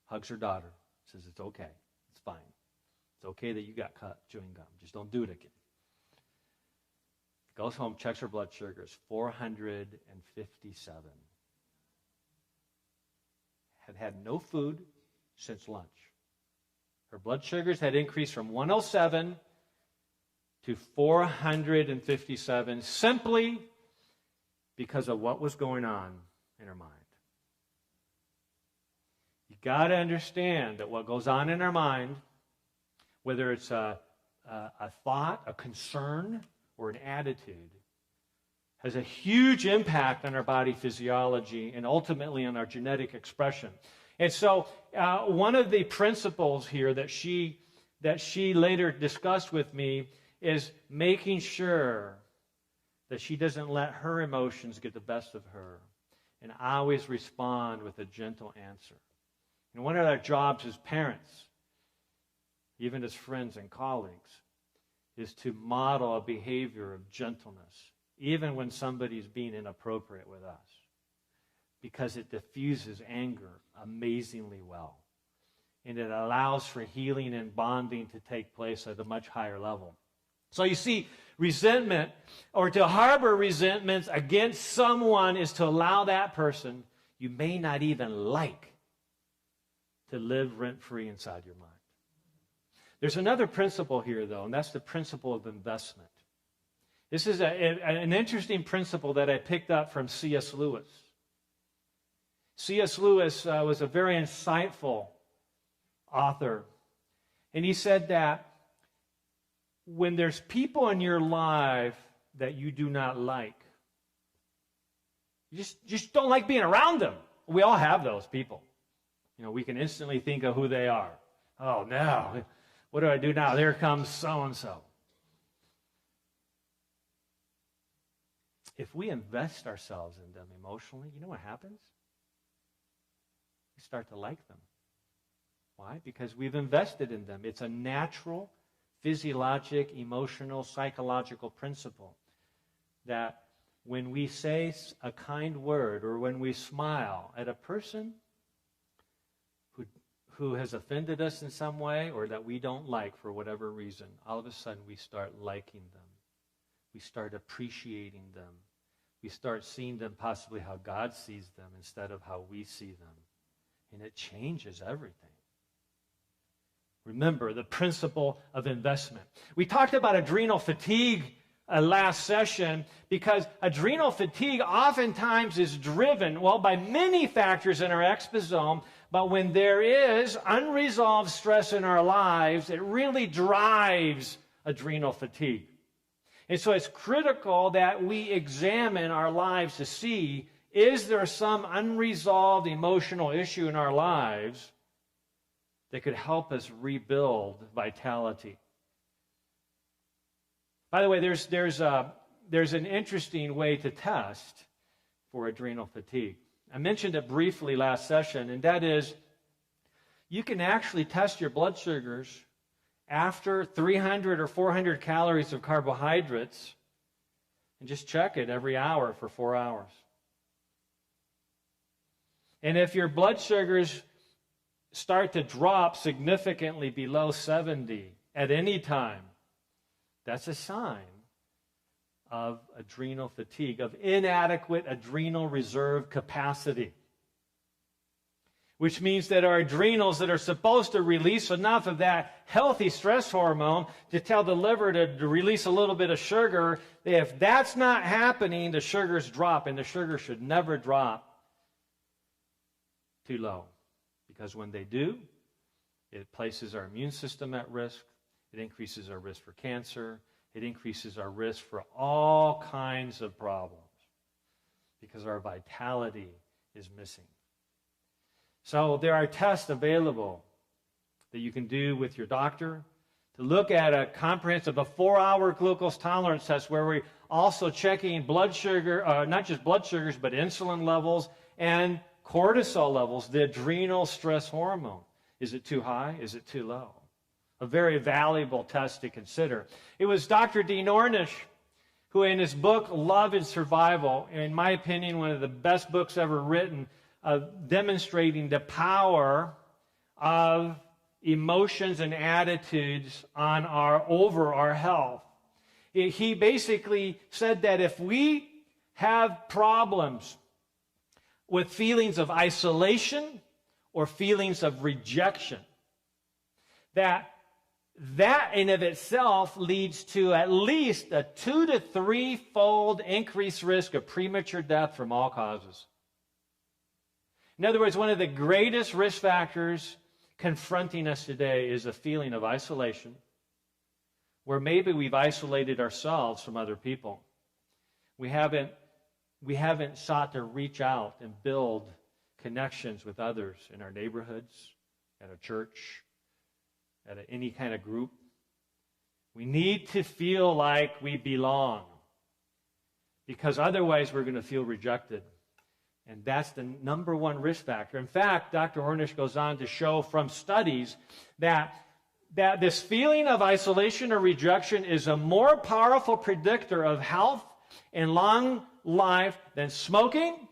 hugs her daughter, says, it's okay. It's fine. It's okay that you got caught chewing gum. Just don't do it again. Goes home, checks her blood sugars, 457. Had no food since lunch. Her blood sugars had increased from 107 to 457 simply because of what was going on in her mind. You got to understand that what goes on in our mind, whether it's a thought, a concern, or an attitude, has a huge impact on our body physiology and ultimately on our genetic expression. And so one of the principles here that she later discussed with me is making sure that she doesn't let her emotions get the best of her and always respond with a gentle answer. And one of our jobs as parents, even as friends and colleagues, is to model a behavior of gentleness, even when somebody's being inappropriate with us, because it diffuses anger amazingly well. And it allows for healing and bonding to take place at a much higher level. So you see, resentment, or to harbor resentments against someone, is to allow that person you may not even like to live rent-free inside your mind. There's another principle here, though, and that's the principle of investment. This is an interesting principle that I picked up from C.S. Lewis. C.S. Lewis was a very insightful author, and he said that when there's people in your life that you do not like, you just don't like being around them. We all have those people. We can instantly think of who they are. Oh, no. What do I do now? There comes so-and-so. If we invest ourselves in them emotionally, you know what happens? We start to like them. Why? Because we've invested in them. It's a natural, physiologic, emotional, psychological principle that when we say a kind word or when we smile at a person who has offended us in some way or that we don't like for whatever reason, all of a sudden we start liking them. We start appreciating them. We start seeing them possibly how God sees them instead of how we see them. And it changes everything. Remember the principle of investment. We talked about adrenal fatigue last session because adrenal fatigue oftentimes is driven, by many factors in our exposome, but when there is unresolved stress in our lives, it really drives adrenal fatigue. And so it's critical that we examine our lives to see, is there some unresolved emotional issue in our lives that could help us rebuild vitality? By the way, there's an interesting way to test for adrenal fatigue. I mentioned it briefly last session, and that is you can actually test your blood sugars after 300 or 400 calories of carbohydrates and just check it every hour for 4 hours. And if your blood sugars start to drop significantly below 70 at any time, that's a sign of adrenal fatigue, of inadequate adrenal reserve capacity. Which means that our adrenals that are supposed to release enough of that healthy stress hormone to tell the liver to release a little bit of sugar, if that's not happening, the sugars drop, and the sugar should never drop too low. Because when they do, it places our immune system at risk, it increases our risk for cancer, it increases our risk for all kinds of problems because our vitality is missing. So there are tests available that you can do with your doctor to look at a comprehensive, a 4-hour glucose tolerance test where we're also checking blood sugar, not just blood sugars, but insulin levels and cortisol levels, the adrenal stress hormone. Is it too high? Is it too low? A very valuable test to consider. It was Dr. Dean Ornish who in his book, Love and Survival, in my opinion, one of the best books ever written, demonstrating the power of emotions and attitudes over our health. He basically said that if we have problems with feelings of isolation or feelings of rejection, that in of itself leads to at least a 2 to 3-fold increased risk of premature death from all causes. In other words, one of the greatest risk factors confronting us today is a feeling of isolation, where maybe we've isolated ourselves from other people. We haven't sought to reach out and build connections with others in our neighborhoods, at a church, at any kind of group. We need to feel like we belong, because otherwise we're going to feel rejected. And that's the number one risk factor. In fact, Dr. Ornish goes on to show from studies that this feeling of isolation or rejection is a more powerful predictor of health and long life than smoking,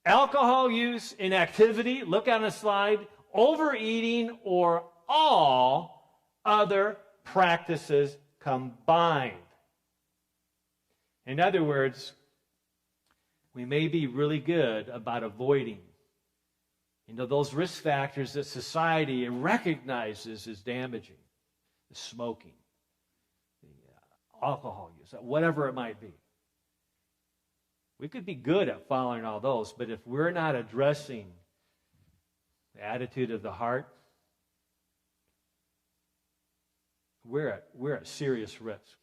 alcohol use, inactivity, look on the slide, overeating, or all other practices combined. In other words, we may be really good about avoiding, those risk factors that society recognizes as damaging, the smoking, the alcohol use, whatever it might be. We could be good at following all those, but if we're not addressing the attitude of the heart, we're at serious risk.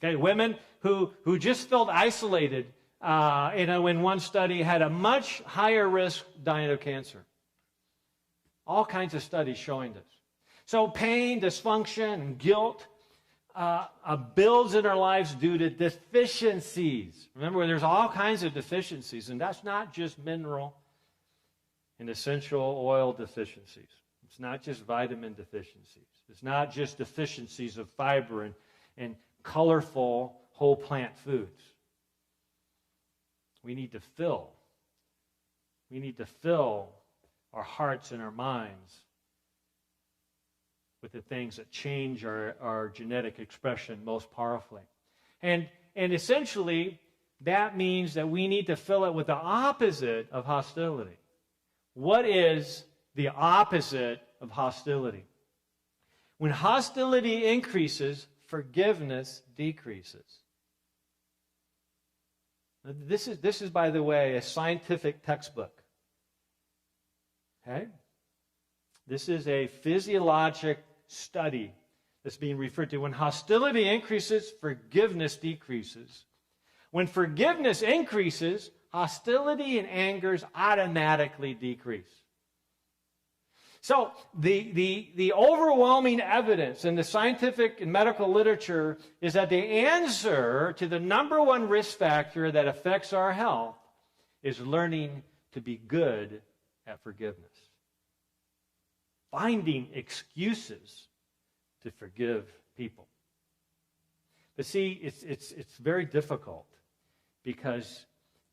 Okay, women who just felt isolated, in one study, had a much higher risk dying of cancer. All kinds of studies showing this. So pain, dysfunction, and guilt builds in our lives due to deficiencies. Remember, there's all kinds of deficiencies, and that's not just mineral and essential oil deficiencies. It's not just vitamin deficiencies. It's not just deficiencies of fiber and colorful whole plant foods. We need to fill our hearts and our minds with the things that change our genetic expression most powerfully. And essentially, that means that we need to fill it with the opposite of hostility. What is the opposite of hostility? When hostility increases, forgiveness decreases. This is, by the way, a scientific textbook. Okay? This is a physiologic study that's being referred to. When hostility increases, forgiveness decreases. When forgiveness increases, hostility and angers automatically decrease. So the overwhelming evidence in the scientific and medical literature is that the answer to the number one risk factor that affects our health is learning to be good at forgiveness. Finding excuses to forgive people. But see, it's very difficult because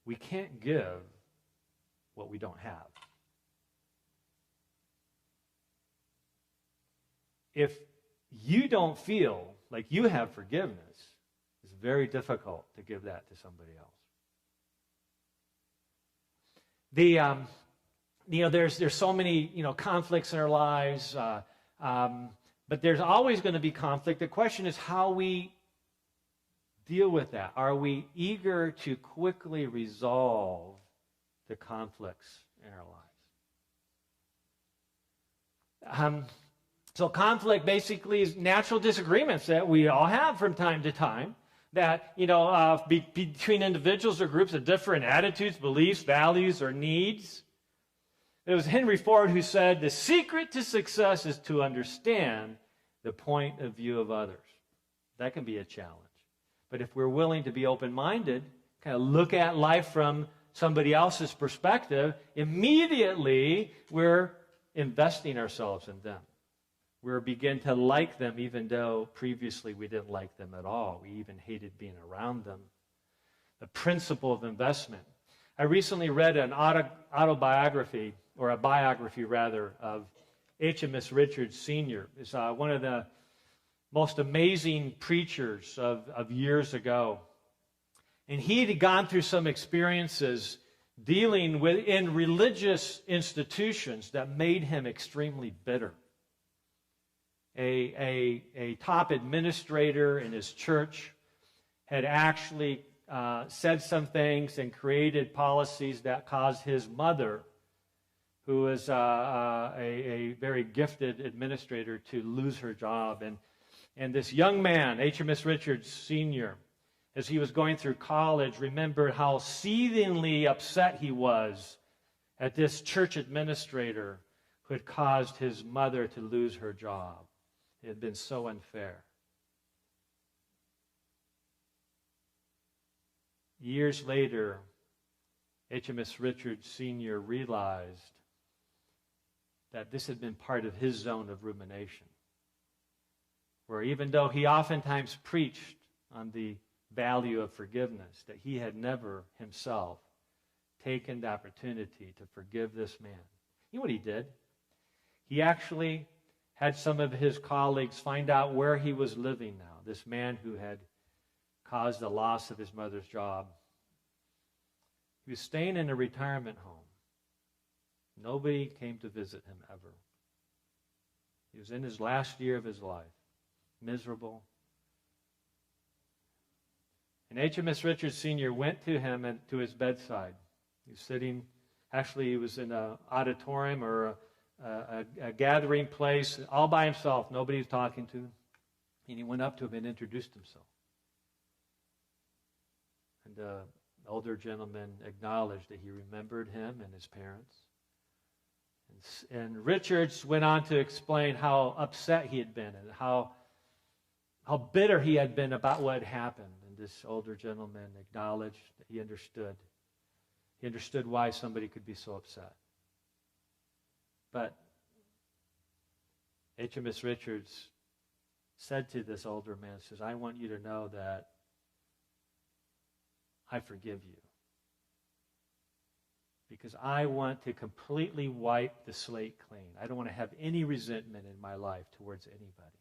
we can't give what we don't have. If you don't feel like you have forgiveness, it's very difficult to give that to somebody else. There's so many conflicts in our lives, but there's always going to be conflict. The question is how we deal with that. Are we eager to quickly resolve the conflicts in our lives? So conflict basically is natural disagreements that we all have from time to time that, between individuals or groups of different attitudes, beliefs, values, or needs. It was Henry Ford who said, the secret to success is to understand the point of view of others. That can be a challenge. But if we're willing to be open-minded, kind of look at life from somebody else's perspective, immediately we're investing ourselves in them. We begin to like them even though previously we didn't like them at all. We even hated being around them. The principle of investment. I recently read an autobiography, or a biography rather, of H.M.S. Richards Sr. It's one of the most amazing preachers of years ago. And he had gone through some experiences dealing with in religious institutions that made him extremely bitter. A top administrator in his church had actually said some things and created policies that caused his mother, who was a very gifted administrator, to lose her job. And this young man, H.M.S. Richards Sr., as he was going through college, remembered how seethingly upset he was at this church administrator who had caused his mother to lose her job. It had been so unfair. Years later, H.M.S. Richards Sr. realized that this had been part of his zone of rumination, where even though he oftentimes preached on the value of forgiveness, that he had never himself taken the opportunity to forgive this man. You know what he did? He actually had some of his colleagues find out where he was living now, this man who had caused the loss of his mother's job. He was staying in a retirement home. Nobody came to visit him ever. He was in his last year of his life, miserable. And H.M.S. Richards Sr. went to him and to his bedside. He was sitting, actually he was in an auditorium or a gathering place, all by himself. Nobody was talking to him. And he went up to him and introduced himself. And the older gentleman acknowledged that he remembered him and his parents. And Richards went on to explain how upset he had been and how bitter he had been about what had happened. And this older gentleman acknowledged that he understood. He understood why somebody could be so upset. But H.M.S. Richards said to this older man, says, I want you to know that I forgive you because I want to completely wipe the slate clean. I don't want to have any resentment in my life towards anybody.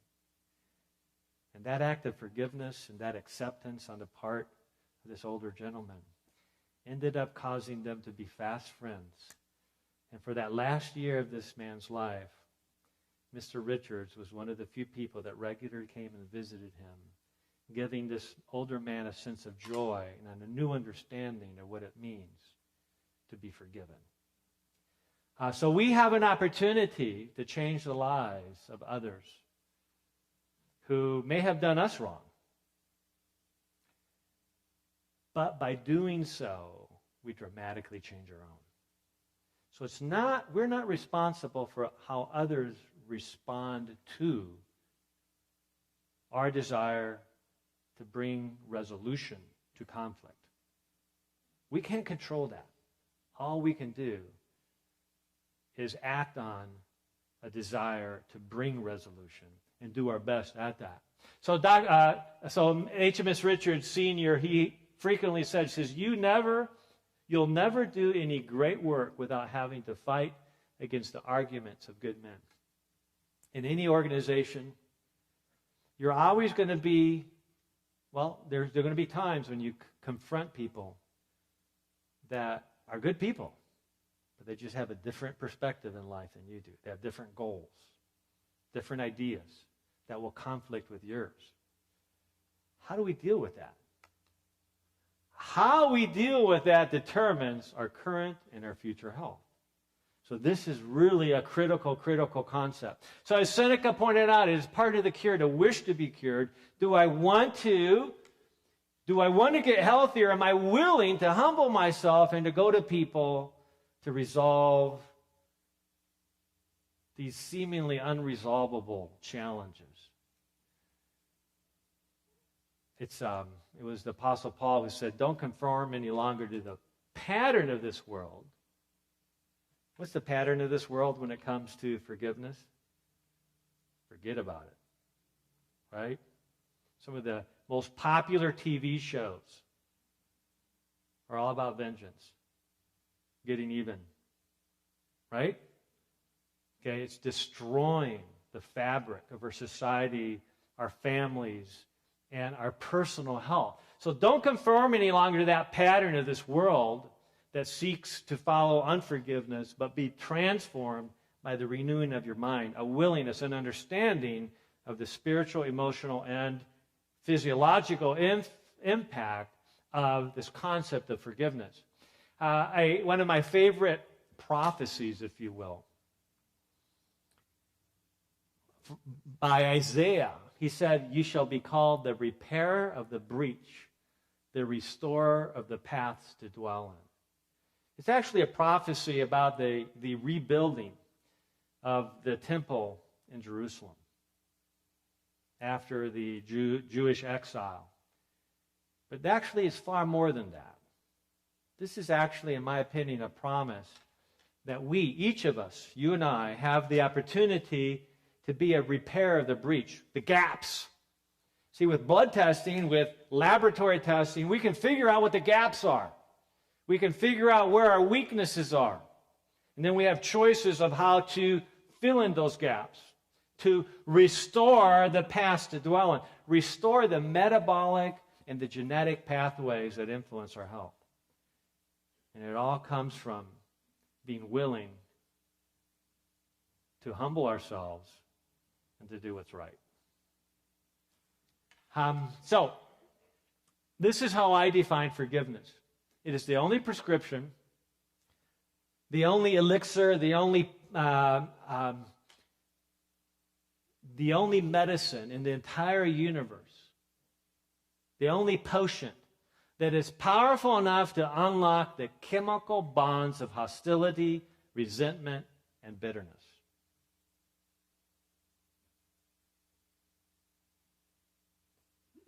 And that act of forgiveness and that acceptance on the part of this older gentleman ended up causing them to be fast friends. And for that last year of this man's life, Mr. Richards was one of the few people that regularly came and visited him, giving this older man a sense of joy and a new understanding of what it means to be forgiven. So we have an opportunity to change the lives of others who may have done us wrong. But by doing so, we dramatically change our own. So we're not responsible for how others respond to our desire to bring resolution to conflict. We can't control that. All we can do is act on a desire to bring resolution and do our best at that. So HMS Richards Sr., he frequently says, you'll never do any great work without having to fight against the arguments of good men. In any organization, you're always going to be, there are going to be times when you confront people that are good people, but they just have a different perspective in life than you do. They have different goals, different ideas that will conflict with yours. How do we deal with that? How we deal with that determines our current and our future health. So this is really a critical concept. So as Seneca pointed out, it is part of the cure to wish to be cured. Do I want to get healthier? Am I willing to humble myself and to go to people to resolve these seemingly unresolvable challenges? It was the Apostle Paul who said, don't conform any longer to the pattern of this world. What's the pattern of this world when it comes to forgiveness? Forget about it, right? Some of the most popular TV shows are all about vengeance, getting even, right? Okay, it's destroying the fabric of our society, our families, and our personal health. So don't conform any longer to that pattern of this world that seeks to follow unforgiveness, but be transformed by the renewing of your mind, a willingness and understanding of the spiritual, emotional, and physiological impact of this concept of forgiveness. One of my favorite prophecies, if you will, by Isaiah, he said, you shall be called the repairer of the breach, the restorer of the paths to dwell in. It's actually a prophecy about the rebuilding of the temple in Jerusalem after the Jewish exile. But actually it's far more than that. This is actually, in my opinion, a promise that we, each of us, you and I, have the opportunity to be a repair of the breach, the gaps. See, with blood testing, with laboratory testing, we can figure out what the gaps are. We can figure out where our weaknesses are. And then we have choices of how to fill in those gaps, to restore the past to dwell in, restore the metabolic and the genetic pathways that influence our health. And it all comes from being willing to humble ourselves and to do what's right. So, this is how I define forgiveness. It is the only prescription, the only elixir, the only medicine in the entire universe, the only potion that is powerful enough to unlock the chemical bonds of hostility, resentment, and bitterness.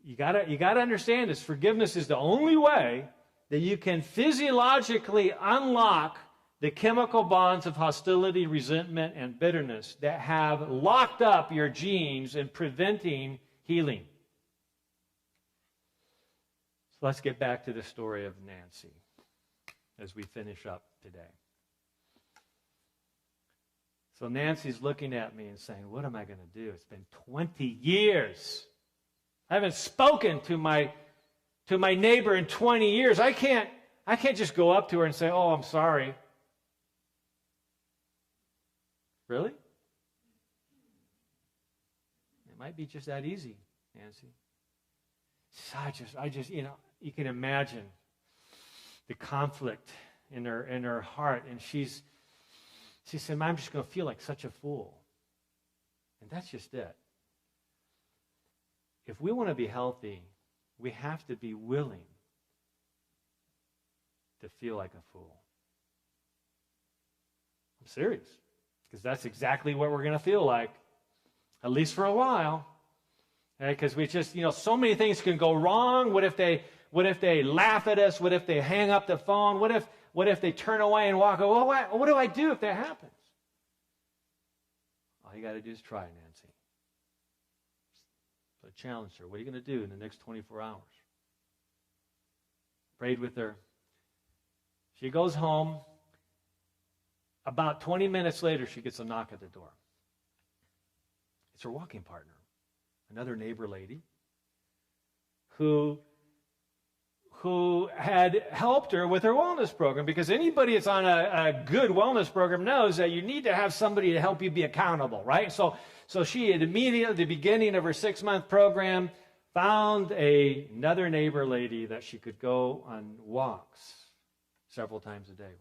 You gotta understand this. Forgiveness is the only way that you can physiologically unlock the chemical bonds of hostility, resentment, and bitterness that have locked up your genes in preventing healing. So let's get back to the story of Nancy as we finish up today. So Nancy's looking at me and saying, what am I going to do? It's been 20 years. I haven't spoken to my neighbor in 20 years. I can't just go up to her and say, oh, I'm sorry. Really? It might be just that easy, Nancy. I just, you can imagine the conflict in her heart, and she said, I'm just going to feel like such a fool. And that's just it. If we want to be healthy, we have to be willing to feel like a fool. I'm serious. Because that's exactly what we're going to feel like, at least for a while. Because we just, so many things can go wrong. What if they laugh at us? What if they hang up the phone? What if they turn away and walk away? Well, what do I do if that happens? All you got to do is try, Nancy. So I challenged her. What are you going to do in the next 24 hours? Prayed with her. She goes home. About 20 minutes later, she gets a knock at the door. It's her walking partner, another neighbor lady, who had helped her with her wellness program, because anybody that's on a good wellness program knows that you need to have somebody to help you be accountable, right? So she had immediately at the beginning of her 6-month program found another neighbor lady that she could go on walks several times a day with.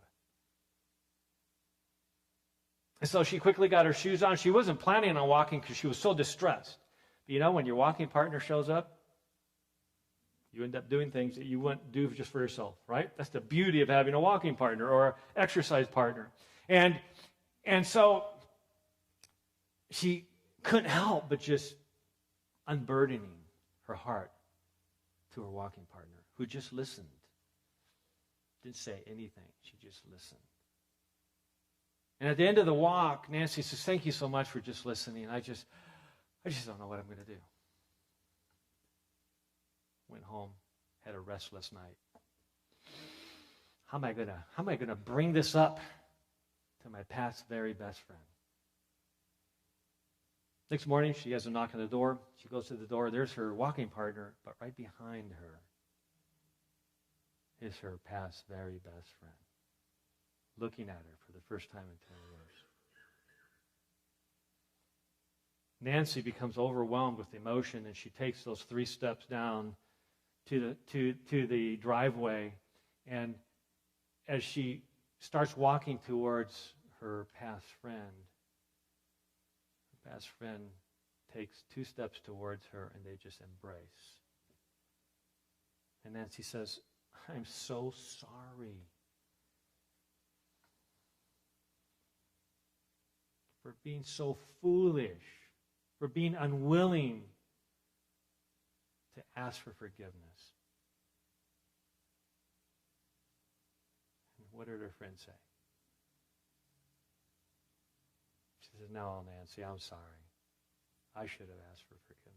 And so she quickly got her shoes on. She wasn't planning on walking because she was so distressed. But when your walking partner shows up, you end up doing things that you wouldn't do just for yourself, right? That's the beauty of having a walking partner or an exercise partner. And so she couldn't help but just unburdening her heart to her walking partner, who just listened. Didn't say anything. She just listened. And at the end of the walk, Nancy says, thank you so much for just listening. I just don't know what I'm going to do. Went home, had a restless night. How am I going to bring this up to my past very best friend? Next morning, she has a knock on the door. She goes to the door. There's her walking partner, but right behind her is her past very best friend, looking at her for the first time in 10 years. Nancy becomes overwhelmed with emotion, and she takes those 3 steps down to the driveway. And as she starts walking towards her past friend takes 2 steps towards her, and they just embrace. And Nancy says, I'm so sorry for being so foolish, for being unwilling to ask for forgiveness. And what did her friend say? She says, no, Nancy, I'm sorry. I should have asked for forgiveness.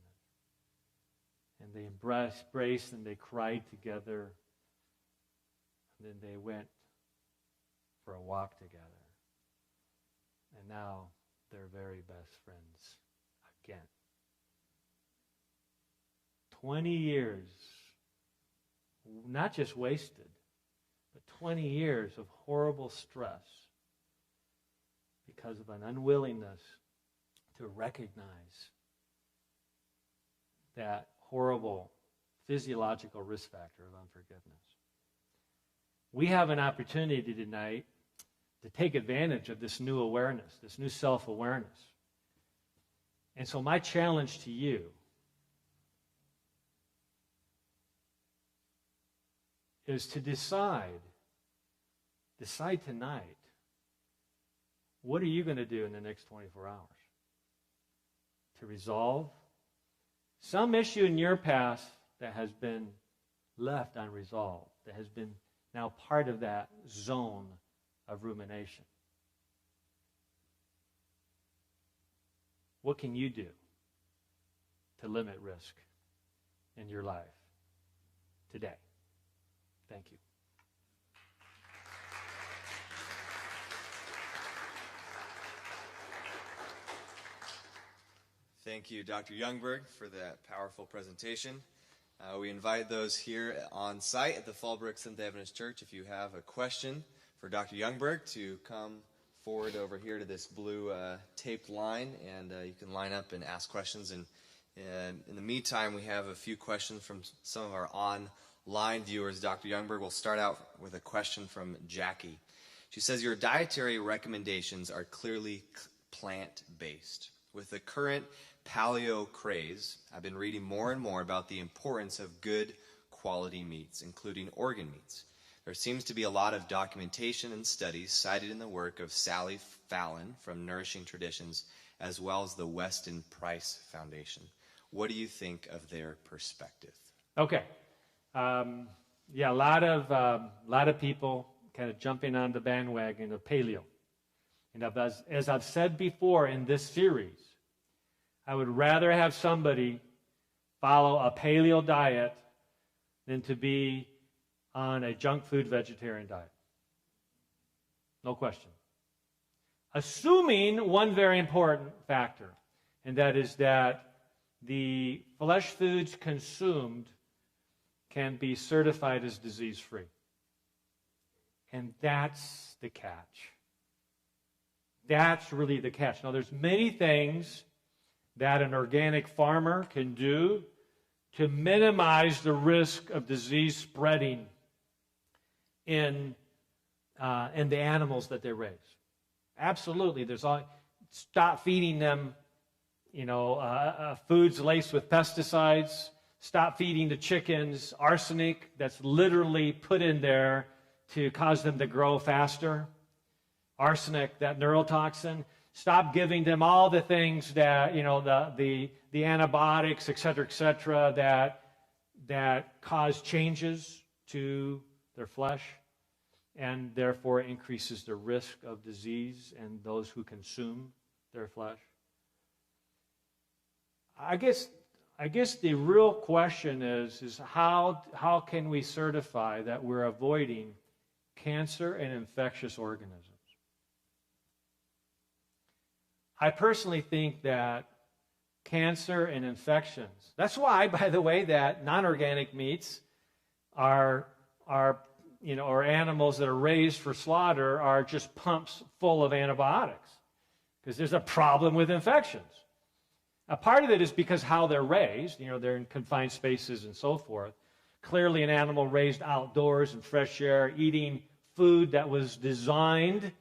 And they embraced and they cried together. And then they went for a walk together. And now they're very best friends again. 20 years, not just wasted, but 20 years of horrible stress because of an unwillingness to recognize that horrible physiological risk factor of unforgiveness. We have an opportunity tonight to take advantage of this new awareness, this new self-awareness. And so my challenge to you is to decide tonight, what are you going to do in the next 24 hours to resolve some issue in your past that has been left unresolved, that has been now part of that zone of rumination? What can you do to limit risk in your life today? Thank you. Thank you, Dr. Youngberg, for that powerful presentation. We invite those here on site at the Fallbrook Seventh Adventist Church, if you have a question for Dr. Youngberg, to come forward over here to this blue taped line, and you can line up and ask questions. And in the meantime, we have a few questions from some of our online viewers. Dr. Youngberg will start out with a question from Jackie. She says, your dietary recommendations are clearly plant-based. With the current paleo craze, I've been reading more and more about the importance of good quality meats, including organ meats. There seems to be a lot of documentation and studies cited in the work of Sally Fallon from Nourishing Traditions, as well as the Weston Price Foundation. What do you think of their perspective? Okay. Yeah, a lot of people kind of jumping on the bandwagon of paleo. And as I've said before in this series, I would rather have somebody follow a paleo diet than to be on a junk food vegetarian diet. No question. Assuming one very important factor, and that is that the flesh foods consumed can be certified as disease-free. And that's the catch. That's really the catch. Now, there's many things that an organic farmer can do to minimize the risk of disease spreading in the animals that they raise. Absolutely. Stop feeding them, foods laced with pesticides. Stop feeding the chickens arsenic that's literally put in there to cause them to grow faster. Arsenic, that neurotoxin. Stop giving them all the things that, the antibiotics, et cetera, that cause changes to their flesh and therefore increases the risk of disease in those who consume their flesh. I guess the real question is how can we certify that we're avoiding cancer and infectious organisms? I personally think that cancer and infections, that's why, by the way, that non-organic meats or animals that are raised for slaughter are just pumps full of antibiotics, because there's a problem with infections. A part of it is because how they're raised, they're in confined spaces and so forth. Clearly an animal raised outdoors in fresh air, eating food that was designed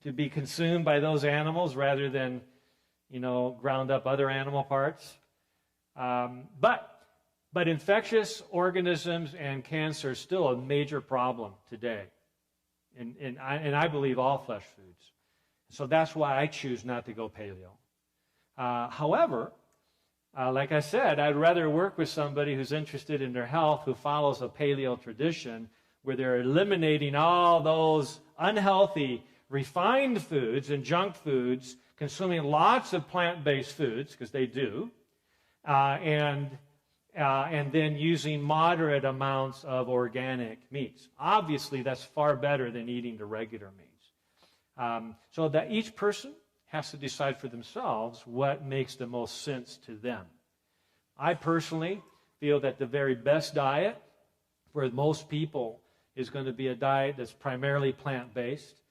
to be consumed by those animals rather than, ground up other animal parts. But infectious organisms and cancer is still a major problem today. And I believe all flesh foods. So that's why I choose not to go paleo. However, like I said, I'd rather work with somebody who's interested in their health, who follows a paleo tradition, where they're eliminating all those unhealthy, refined foods and junk foods, consuming lots of plant-based foods, because they do, and then using moderate amounts of organic meats. Obviously, that's far better than eating the regular meats. So that each person has to decide for themselves what makes the most sense to them. I personally feel that the very best diet for most people is going to be a diet that's primarily plant-based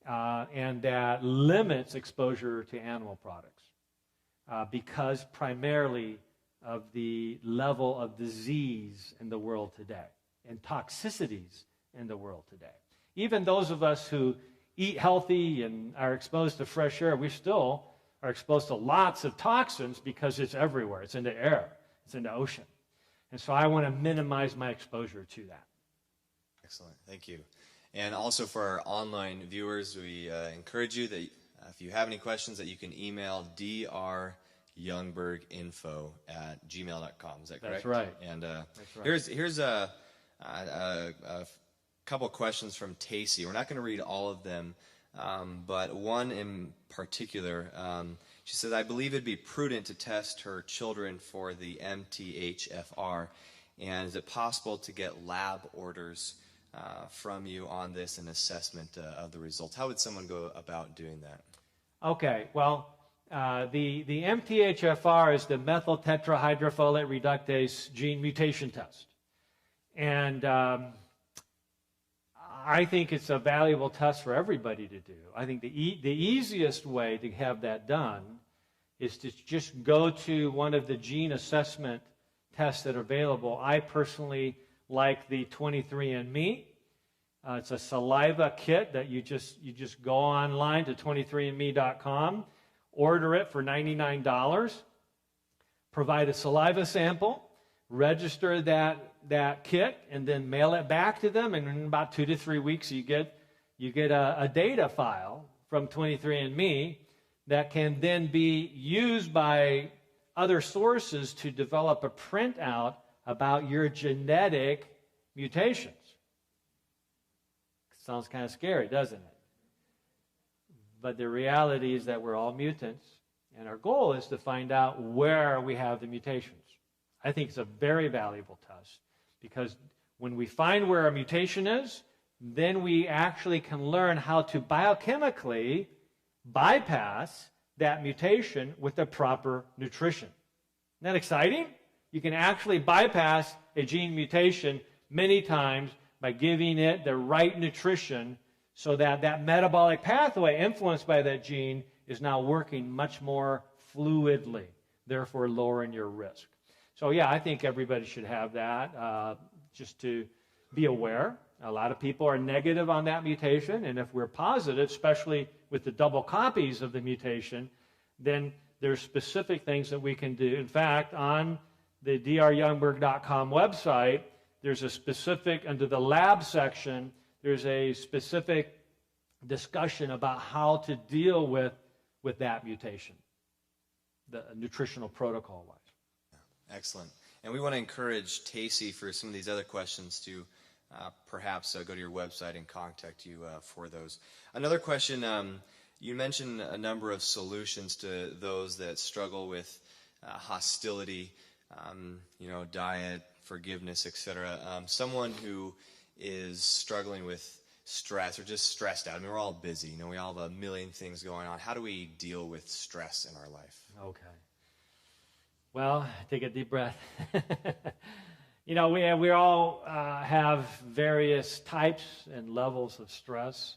and that limits exposure to animal products because primarily of the level of disease in the world today and toxicities in the world today. Even those of us who eat healthy and are exposed to fresh air, we still are exposed to lots of toxins because it's everywhere. It's in the air. It's in the ocean. And so I want to minimize my exposure to that. Excellent. Thank you. And also for our online viewers, we encourage you that if you have any questions, that you can email dryoungberginfo@gmail.com. Is that correct? That's right. And That's right. here's a couple questions from Tacey. We're not going to read all of them, but one in particular. She says, I believe it'd be prudent to test her children for the MTHFR, and is it possible to get lab orders from you on this and assessment of the results? How would someone go about doing that? Okay, well, The MTHFR is the methyl tetrahydrofolate reductase gene mutation test. And I think it's a valuable test for everybody to do. I think the easiest way to have that done is to just go to one of the gene assessment tests that are available. I personally like the 23andMe. It's a saliva kit that you just go online to 23andme.com, order it for $99, provide a saliva sample, register that kit, and then mail it back to them. And in about 2 to 3 weeks, you get a data file from 23andMe that can then be used by other sources to develop a printout about your genetic mutations. Sounds kind of scary, doesn't it? But the reality is that we're all mutants, and our goal is to find out where we have the mutations. I think it's a very valuable test, because when we find where a mutation is, then we actually can learn how to biochemically bypass that mutation with the proper nutrition. Isn't that exciting? You can actually bypass a gene mutation many times by giving it the right nutrition, so that that metabolic pathway influenced by that gene is now working much more fluidly, therefore lowering your risk. So yeah, I think everybody should have that, just to be aware. A lot of people are negative on that mutation, and if we're positive, especially with the double copies of the mutation, then there's specific things that we can do. In fact, on the dryoungberg.com website, there's a specific, under the lab section, there's a specific discussion about how to deal with that mutation, the nutritional protocol-wise. Excellent. And we want to encourage Tacey for some of these other questions to perhaps go to your website and contact you for those. Another question, you mentioned a number of solutions to those that struggle with hostility, diet, forgiveness, etc. Someone who is struggling with stress or just stressed out. I mean, we're all busy. We all have a million things going on. How do we deal with stress in our life? Okay. Well, take a deep breath. We all have various types and levels of stress.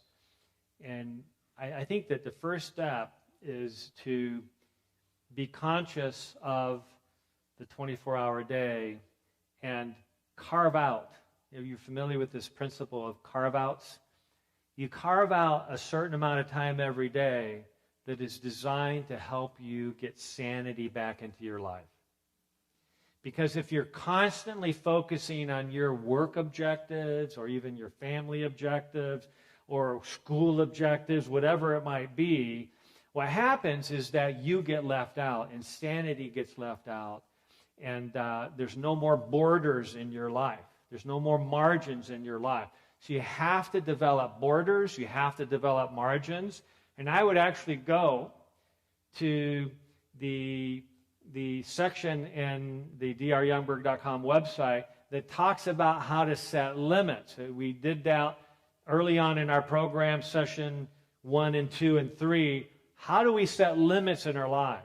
And I think that the first step is to be conscious of the 24-hour day and carve out. You're familiar with this principle of carve-outs? You carve out a certain amount of time every day that is designed to help you get sanity back into your life. Because if you're constantly focusing on your work objectives or even your family objectives or school objectives, whatever it might be, what happens is that you get left out and sanity gets left out, and there's no more borders in your life. There's no more margins in your life. So you have to develop borders, you have to develop margins, and I would actually go to the section in the dryoungberg.com website that talks about how to set limits. We did that early on in our program, session 1 and 2 and 3. How do we set limits in our lives?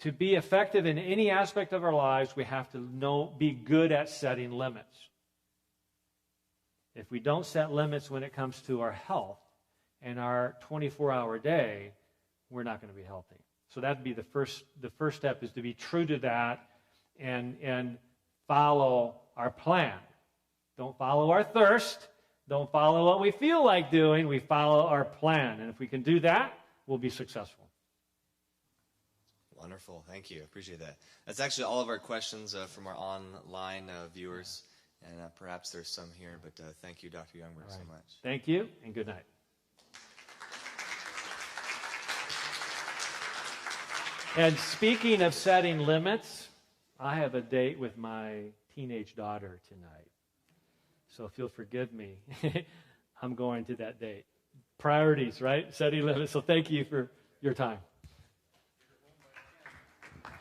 To be effective in any aspect of our lives, we have to be good at setting limits. If we don't set limits when it comes to our health and our 24-hour day, we're not going to be healthy. So that'd be the first step, is to be true to that and follow our plan. Don't follow our thirst. Don't follow what we feel like doing. We follow our plan. And if we can do that, we'll be successful. Wonderful. Thank you. Appreciate that. That's actually all of our questions from our online viewers. And perhaps there's some here, but thank you, Dr. Youngberg, so much. Thank you, and good night. And speaking of setting limits, I have a date with my teenage daughter tonight. So if you'll forgive me, I'm going to that date. Priorities, right? Setting limits. So thank you for your time.